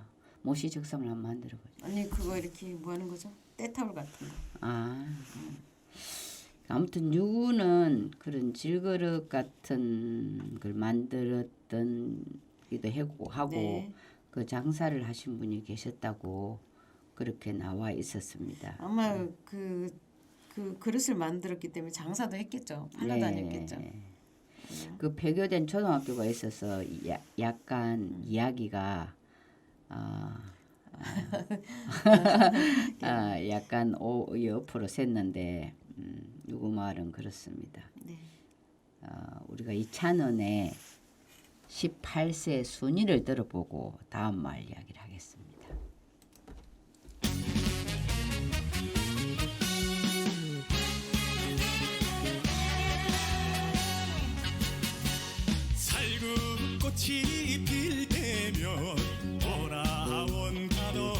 모시 적성을 한번 만들어 보자. 언니 그거 이렇게 뭐 하는 거죠? 때타올 같은 거. 아무튼 유구는 그런 질그릇 같은 걸 만들었던 기도 하고 네. 그 장사를 하신 분이 계셨다고 그렇게 나와 있었습니다. 아마 그 그릇을 만들었기 때문에 장사도 했겠죠. 팔러 다녔겠죠. 그 폐교된 초등학교가 있어서 약간 이야기가 약간 옆으로 샜는데 누구 말은 그렇습니다. 네. 우리가 이찬원의 18세 순위를 들어보고 다음 말 이야기를 하겠습니다. 살구꽃이 필 때면 돌아온다도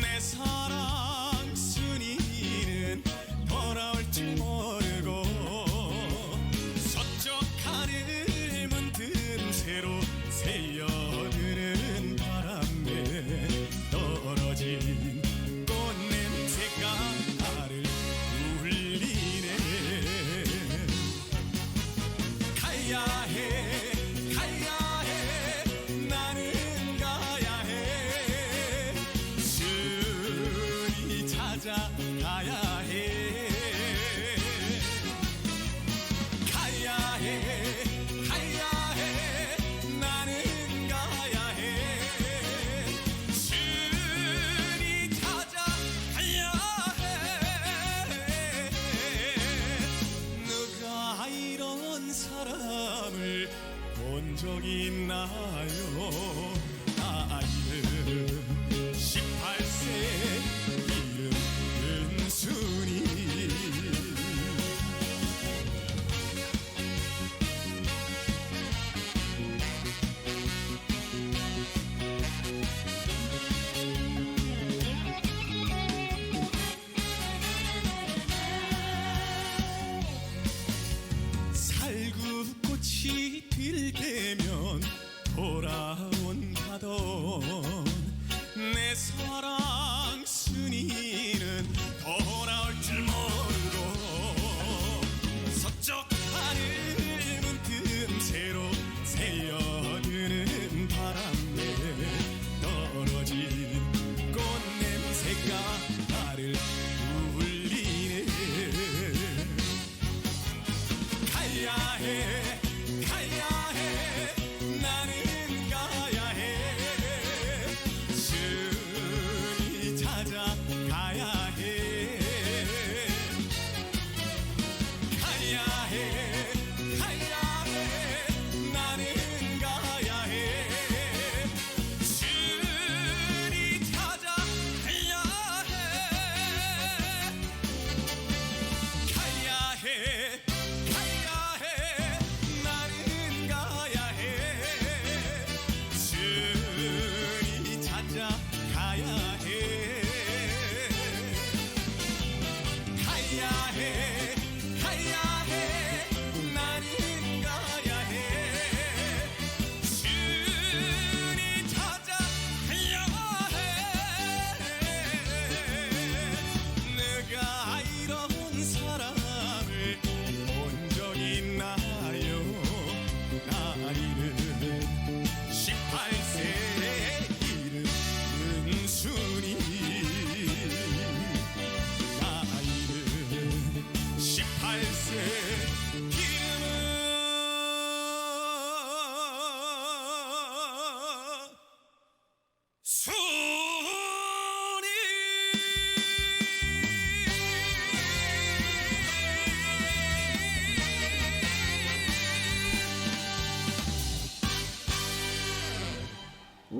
내 사랑 순이는 돌아올 줄 모르고 서쪽 하늘 문틈 새로 새어드는 바람에 떨어진 꽃냄새가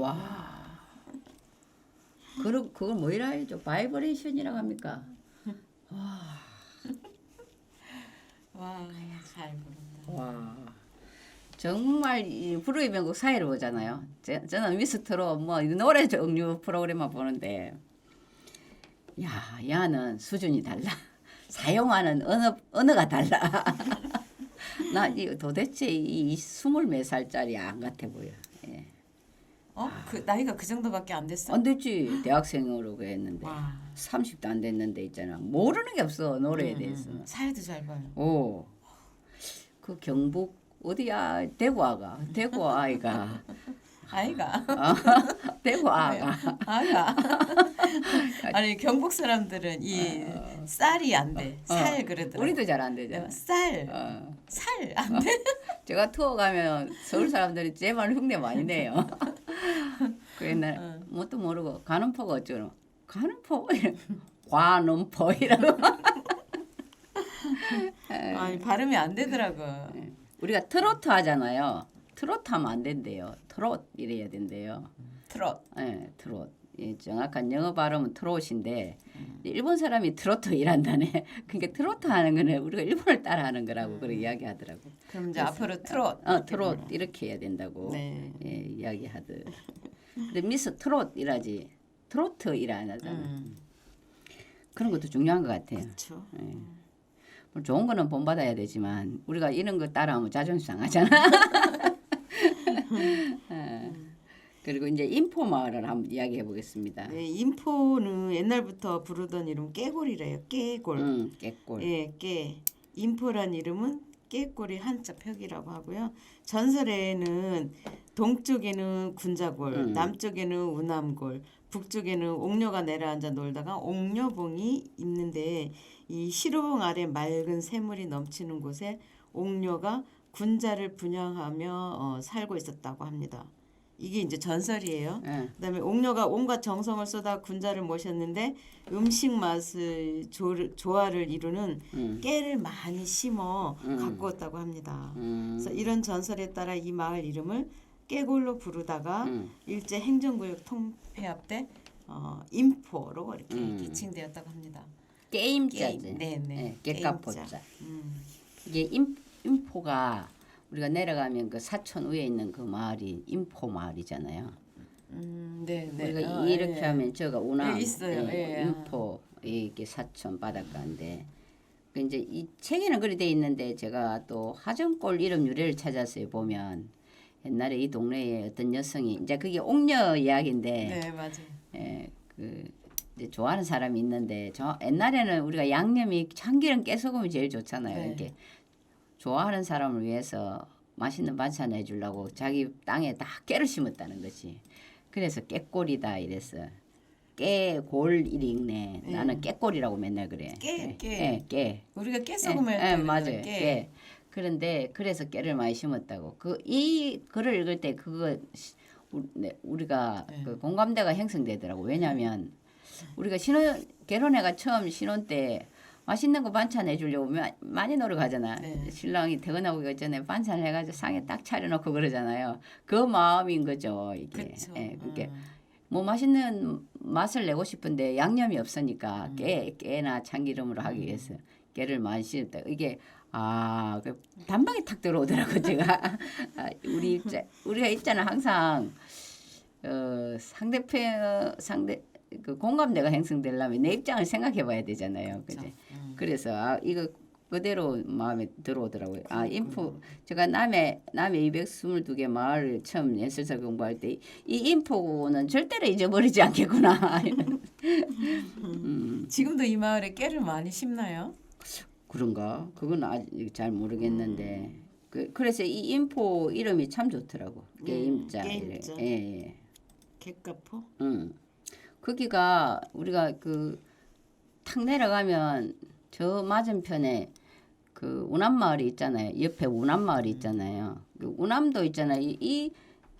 와. 그걸 뭐이라 해죠? 바이브레이션이라고 합니까? 와, 잘 부른다. 와. 정말 이 불후의 명곡 사이를 보잖아요. 저는 미스트로 뭐 노래 종류 프로그램만 보는데 야, 야는 수준이 달라. 사용하는 언어가 달라. 나 도대체 이 24 살짜리 안 같아 보여. 예. 그 나이가 그 정도밖에 안 됐어? 안 됐지. 대학생으로 했는데 와. 30도 안 됐는데 있잖아. 모르는 게 없어 노래에 대해서. 사회도 잘 봐요. 오, 그 경북 어디야? 대구 아이가. 아이가. 대구 아가. 아가. 아니 경북 사람들은 이 쌀이 안 돼. 살 그러더라고. 우리도 잘 안 되잖아. 쌀 안 돼. 제가 투어 가면 서울 사람들이 제 말 흉내 많이 내요. 그 옛날에 뭣도 모르고 가는 포가 어쩌노? 가는 포? 관음포 이라고. 아니 발음이 안 되더라고. 우리가 트로트 하잖아요. 트로트 하면 안 된대요. 트롯 이래야 된대요. 트롯. 예, 트롯. 예, 정확한 영어 발음은 트롯인데 일본 사람이 트로트 일한다네. 그러니까 트로트 하는 거는 우리가 일본을 따라하는 거라고 그렇게 이야기하더라고. 그럼 이제 앞으로 트롯. 트롯 이렇게 해야 된다고 네. 예, 이야기하듯. 근데 미스 트롯 이라지 트로트 일 안 하잖아. 그런 것도 중요한 것 같아요. 그렇죠. 예. 뭐 좋은 거는 본받아야 되지만 우리가 이런 거 따라하면 자존심 상하잖아. 그리고 이제 인포 마을을 한번 이야기해 보겠습니다. 네, 인포는 옛날부터 부르던 이름 깨골이래요. 깨골. 깨골. 예, 깨. 인포란 이름은 깨골이 한자 벽이라고 하고요. 전설에는 동쪽에는 군자골, 남쪽에는 우남골, 북쪽에는 옥녀가 내려앉아 놀다가 옥녀봉이 있는데 이 시로봉 아래 맑은 샘물이 넘치는 곳에 옥녀가 군자를 분양하며 살고 있었다고 합니다. 이게 이제 전설이에요. 예. 그다음에 옥녀가 온갖 정성을 쏟아 군자를 모셨는데 음식 맛을 조화를 이루는 깨를 많이 심어 갖고 왔다고 합니다. 그래서 이런 전설에 따라 이 마을 이름을 깨골로 부르다가 일제 행정구역 통폐합 때 인포로 이렇게 기칭되었다고 합니다. 게임자지. 네. 깨까포자. 게임자. 이게 인포가 우리가 내려가면 그 사천 위에 있는 그 마을이 인포 마을이잖아요. 네. 우리가 이렇게 예. 하면 저가 운암, 예, 있어요. 예. 인포 이게 사천 바닷가인데 그 이제 이 책에는 그리 돼 있는데 제가 또 하정골 이름 유래를 찾아서 보면 옛날에 이 동네에 어떤 여성이 이제 그게 옥녀 이야기인데 네, 맞아요. 예, 그 이제 좋아하는 사람이 있는데 저 옛날에는 우리가 양념이 참기름 깨소금이 제일 좋잖아요. 네. 이렇게 좋아하는 사람을 위해서 맛있는 반찬 해주려고 자기 땅에 다 깨를 심었다는 거지. 그래서 깨골이다 이랬어. 깨골 이리 읽네. 나는 깨골이라고 맨날 그래. 깨. 예, 깨. 우리가 깨소금을 할 때 맞아요. 깨. 그런데 그래서 깨를 많이 심었다고. 이 글을 읽을 때 우리가 그 공감대가 형성되더라고. 왜냐하면 우리가 결혼해가 처음 신혼 때 맛있는 거 반찬 해주려고 많이 노력하잖아. 네. 신랑이 퇴근하고 전에 반찬을 해가지고 상에 딱 차려놓고 그러잖아요. 그 마음인 거죠 이게. 그쵸. 그러니까 뭐 맛있는 맛을 내고 싶은데 양념이 없으니까 깨나 참기름으로 하기 위해서 깨를 많이 씹다. 이게 그 단방에 탁 들어오더라고 제가. 우리가 있잖아 항상 상대 그 공감대가 형성되려면 내 입장을 생각해봐야 되잖아요. 그죠? 그래서 이거 그대로 마음에 들어오더라고요. 인포 제가 남해 222개 마을 처음 예술사 공부할 때 이 인포는 절대로 잊어버리지 않겠구나. 지금도 이 마을에 깨를 많이 심나요? 그런가? 그건 아직 잘 모르겠는데 그래서 이 인포 이름이 참 좋더라고. 게임자. 게임자. 예. 갯가포? 거기가 우리가 탁 내려가면 저 맞은편에 그 운암마을이 있잖아요. 옆에 운암마을이 있잖아요. 그 운암도 있잖아요. 이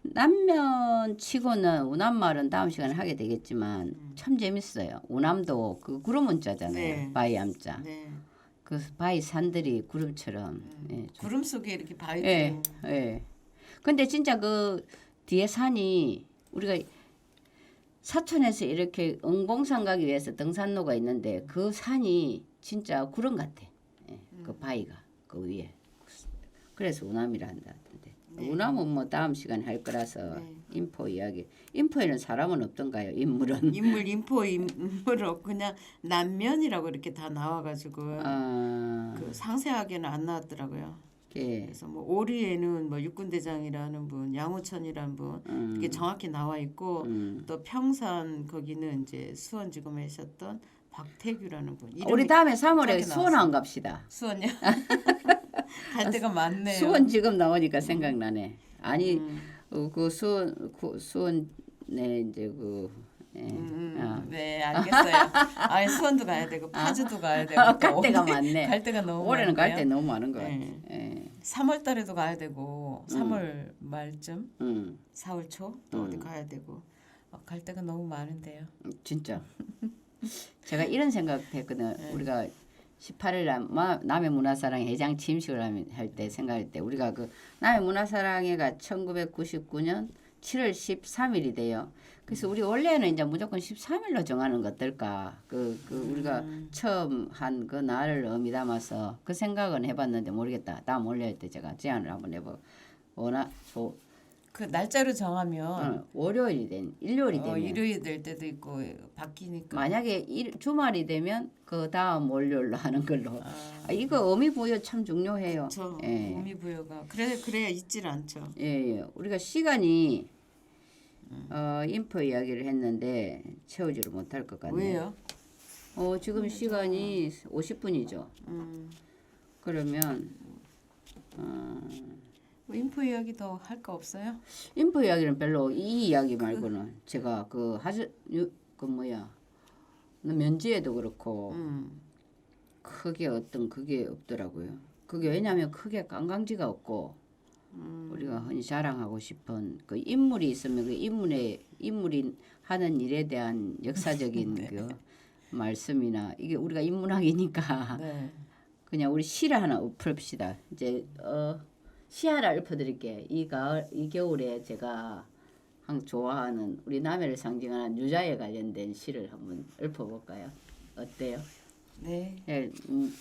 남면치고는 운암마을은 다음 시간에 하게 되겠지만 참 재밌어요. 운암도 그 구름문자잖아요. 네. 바위 암자. 네. 그 바위 산들이 구름처럼. 구름 속에 이렇게 바위도 예. 근데 진짜 그 뒤에 산이 우리가 사천에서 이렇게 은공산 가기 위해서 등산로가 있는데 그 산이 진짜 구름 같아. 예, 그 바위가 그 위에. 그래서 우남이라 한다던데. 네. 우남은 뭐 다음 시간에 할 거라서 네. 인포 이야기. 인포에는 사람은 없던가요? 인물은? 인물로 그냥 남면이라고 이렇게 다 나와가지고 아, 그 상세하게는 안 나왔더라고요. 예. 그래서 뭐 오리에는 뭐 육군대장이라는 분, 양우천이라는 분 이게 정확히 나와 있고 또 평산 거기는 이제 수원지검에 있었던 박태규라는 분. 우리 이름이 다음에 3월에 정확히 수원 안 갑시다. 수원이요? 갈 데가 많네요. 수원 지금 나오니까 생각나네. 아니 그 수원에 이제 그 예. 아. 네, 알겠어요. 아니 수원도 가야 되고 파주도 가야 되고 갈 데가 많네. 갈 데가 너무 올해는 갈 많네요. 데 너무 많은 것 같아. 네. 예. 3월 달에도 가야 되고 3월 말쯤 4월 초 또 어디 가야 되고 갈 데가 너무 많은데요. 진짜. 제가 이런 생각했거든. 우리가 18일 날 남해 문화사랑 회장 취임식을 할 때 생각할 때 우리가 그 남해 문화사랑회가 1999년 7월 13일이 돼요. 그래서 우리 원래는 이제 무조건 13일로 정하는 거 어떨까? 그 우리가 처음 한 그 날을 의미 담아서 그 생각은 해봤는데 모르겠다. 다음 월요일 때 제가 제안을 한번 해보고 워낙 그 날짜로 정하면 월요일이 된 일요일이 되면 일요일 될 때도 있고 바뀌니까. 만약에 주말이 되면 그 다음 월요일로 하는 걸로. 이거 의미 부여 참 중요해요. 저 예. 의미부여가 그래야 잊질 않죠. 예. 우리가 시간이 인포 이야기를 했는데 채우지를 못할 것 같네요. 왜요? 지금 시간이 50분이죠. 그러면 뭐 인포 이야기 더 할 거 없어요? 인포 이야기는 별로 이 이야기 말고는 제가 그 뭐야 면지에도 그렇고 크게 어떤 그게 없더라고요. 그게 왜냐하면 크게 관광지가 없고 우리가 흔히 자랑하고 싶은 그 인물이 있으면 그 인물이 하는 일에 대한 역사적인 네. 그 말씀이나 이게 우리가 인문학이니까 네. 그냥 우리 시를 하나 읊읍시다. 이제 시 하나 읊어드릴게. 이 겨울에 제가 항상 좋아하는 우리 남해를 상징하는 유자에 관련된 시를 한번 읊어볼까요? 어때요? 네. 예,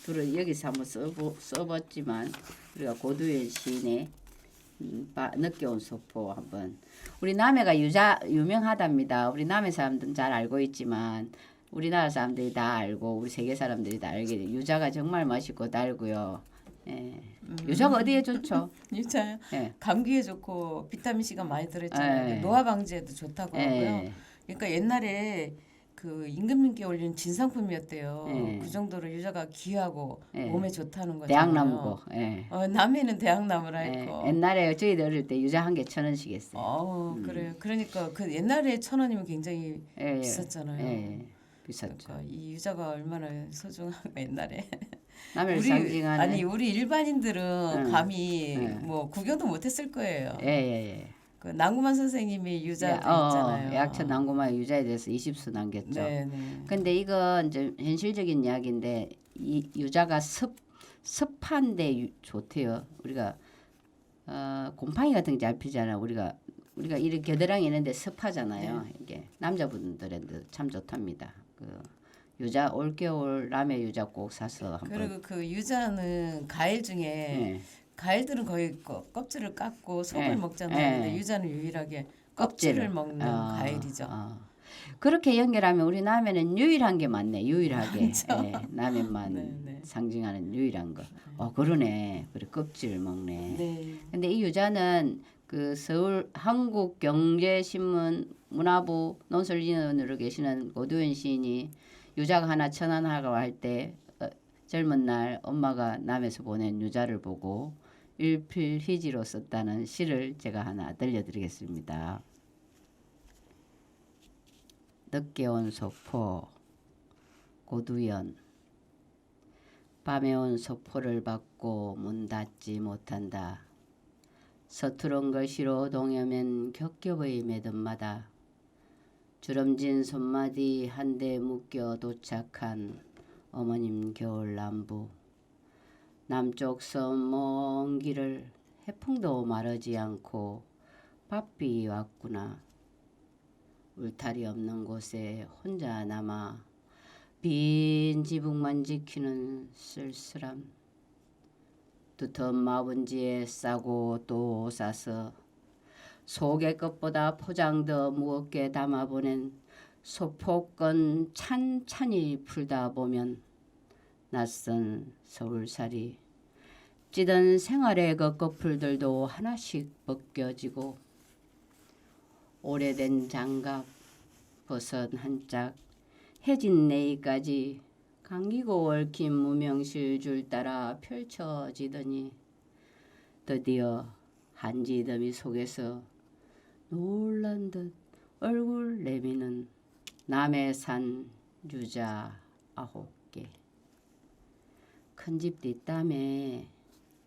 둘은 여기서 한번 써봤지만 우리가 고두현 시인의 늦게 온 소포 한번. 우리 남해가 유자 유명하답니다. 우리 남해 사람들은 잘 알고 있지만 우리나라 사람들이 다 알고 우리 세계 사람들이 다 알게 돼. 유자가 정말 맛있고 달고요. 예. 유자가 어디에 좋죠? 유자요? 예. 감기에 좋고 비타민 C가 많이 들어있잖아요. 예. 노화 방지에도 좋다고 하고요. 예. 그러니까 옛날에 그 임금님께 올린 진상품이었대요. 예. 그 정도로 유자가 귀하고 예. 몸에 좋다는 거잖아요. 대학나무고. 예. 남해는 대학나무라 예. 했고. 옛날에 저희들 어릴 때 유자 한 개 1,000원씩 했어요. 그래요. 그러니까 그 옛날에 1,000원이면 굉장히 예. 비쌌잖아요. 예. 비쌌죠. 그러니까 이 유자가 얼마나 소중한가 옛날에. 남해를 상징하는. 아니 우리 일반인들은 감히 예. 뭐 구경도 못했을 거예요. 예. 그 남구만 선생님이 유자도 있잖아요. 약천 난고마 유자에 대해서 20수 남겼죠. 네. 근데 이건 이제 현실적인 이야기인데 이 유자가 습한데 좋대요. 우리가 곰팡이 같은 게 잘 피잖아. 우리가 이렇게 겨드랑이 있는데 습하잖아요. 네. 이게 남자분들한테 참 좋답니다. 그 유자 올겨울 남해 유자 꼭 사서 한번. 그리고 그 유자는 과일 중에 예. 과일들은 거의 껍질을 깎고 속을 예. 먹잖아요. 예. 근데 유자는 유일하게 껍질을 먹는 과일이죠. 그렇게 연결하면 우리 남해는 유일한 게 많네. 유일하게 많죠. 예, 남해만 네. 상징하는 유일한 거. 그러네. 그래 껍질을 먹네. 네. 근데 이 유자는 그 서울 한국경제신문 문화부 논설위원으로 계시는 고두현 시인이 유자가 하나 1,000원 하고 할 때 젊은 날 엄마가 남에서 보낸 유자를 보고 일필휘지로 썼다는 시를 제가 하나 들려드리겠습니다. 늦게 온 소포 고두연 밤에 온 소포를 받고 문 닫지 못한다. 서투른 글씨로 동여면 겹겹의 매듭마다 주름진 손마디 한 대 묶여 도착한 어머님 겨울남부. 남쪽 섬 먼 길을 해풍도 마르지 않고 바삐 왔구나. 울타리 없는 곳에 혼자 남아 빈 지붕만 지키는 쓸쓸함. 두터운 마분지에 싸고 또 싸서 속의 것보다 포장 더 무겁게 담아보낸 소폭건 찬찬히 풀다 보면 낯선 서울살이 찌든 생활의 겉꺼풀들도 하나씩 벗겨지고 오래된 장갑 버섯 한 짝 해진 네이까지 감기고 얽힌 무명실 줄 따라 펼쳐지더니 드디어 한지더미 속에서 놀란 듯 얼굴 내미는 남해산 유자 9개. 큰집 뒷담에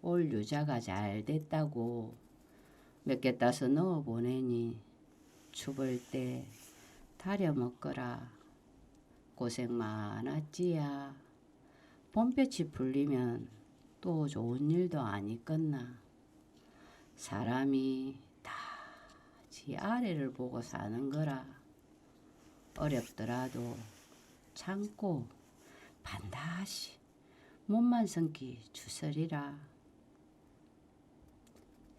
올 유자가 잘 됐다고 몇 개 따서 넣어 보내니 추볼 때 다려 먹거라. 고생 많았지야. 봄볕이 풀리면 또 좋은 일도 아니겠나. 사람이 다 지 아래를 보고 사는 거라. 어렵더라도 참고 반드시 몸만 성기 주서리라.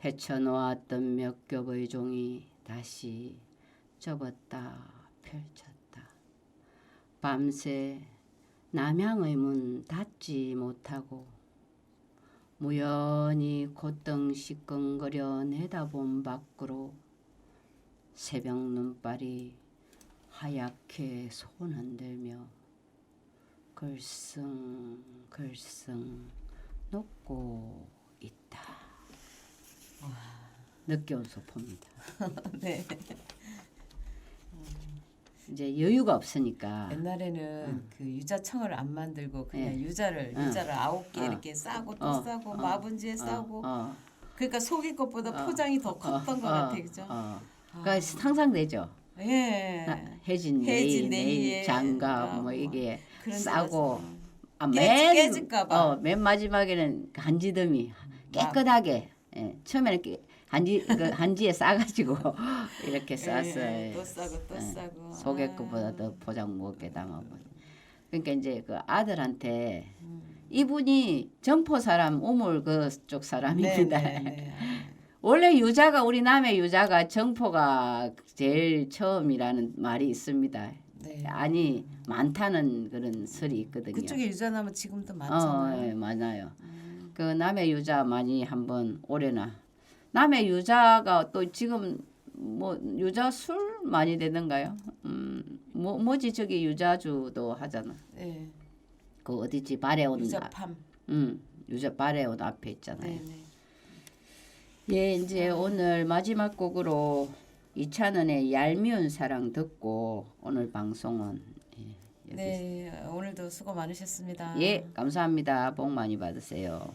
헤쳐놓았던 몇 겹의 종이 다시 접었다 펼쳤다. 밤새 남향의 문 닫지 못하고 무연히 콧등 시끈거려 내다본 밖으로 새벽 눈발이 하얗게 손 흔들며 글썽글썽 녹고 있다. 늦게 온 소포입니다. 네. 이제 여유가 없으니까 옛날에는 그 유자청을 안 만들고 그냥 네. 유자를 9개 이렇게 싸고 또 싸고 마분지에 싸고 그러니까 속일 것보다 포장이 더 컸던 것 같아, 그죠? 그러니까 상상되죠. 예. 해진 해진 네이 네이에 장갑 뭐 이게 그런 싸고 데서 깨질까봐. 맨 마지막에는 한지더미 깨끗하게 처음에는 한지에 싸가지고 이렇게 싸서 또 싸고 또 싸고 속의 것보다 더 포장 무겁게 담아보. 그러니까 이제 그 아들한테 이분이 정포 사람 우물 그쪽 사람입니다. 네. 원래 유자가 우리 남의 유자가 정포가 제일 처음이라는 말이 있습니다. 네. 아니 많다는 그런 설이 있거든요. 그쪽에 유자나무 지금도 많잖아요. 예, 많아요. 그 남의 유자 많이 한번 올해나 남의 유자가 또 지금 뭐 유자 술 많이 되는가요? 뭐지 저기 유자주도 하잖아. 네. 그 어디지 발에온 유자팜. 유자 발에온 앞에 있잖아요. 네. 예, 이제 오늘 마지막 곡으로 이찬원의 얄미운 사랑 듣고 오늘 방송은 여기서. 네, 오늘도 수고 많으셨습니다. 예, 감사합니다. 복 많이 받으세요.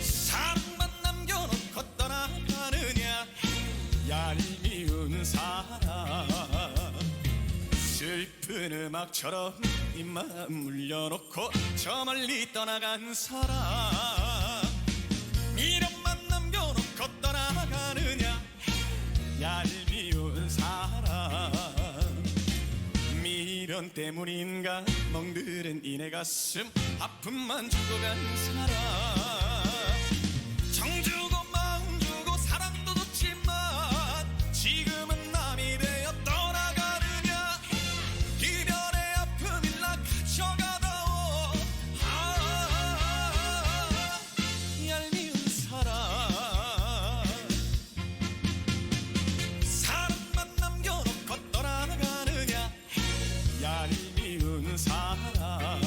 사랑만 남겨놓고 떠나가느냐 얄미운 사랑 슬픈 음악처럼 입만 물려놓고 저 멀리 떠나간 사람 미련만 남겨놓고 떠나가느냐 얄미운 사람 미련 때문인가 멍들은 이내 가슴 아픔만 주고 간 사람 정주고 마음 주고 사랑도 좋지만 지금은 남이 되어 떠나가느냐 이별의 아픔일라 가져가다오 얄미운 사랑 사랑만 남겨놓고 떠나가느냐 얄미운 사랑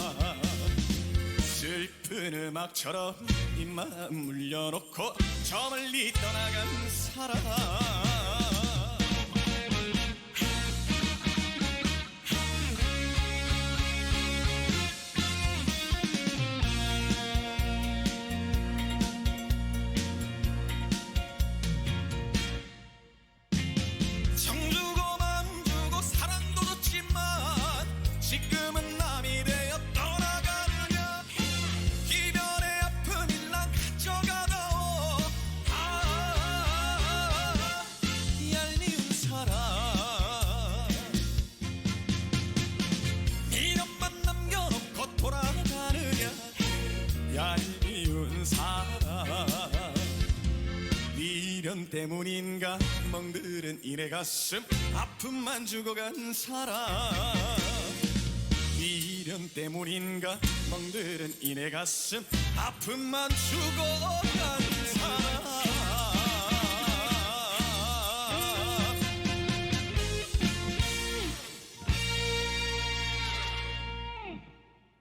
슬픈 음악처럼 입만 물려놓고 저 멀리 떠나간 사람 정주고 마음 미련 때문인가 멍들은 이내 가슴 아픔만 주고 간 사람 미련 때문인가 멍들은 이내 가슴 아픔만 주고 간 사람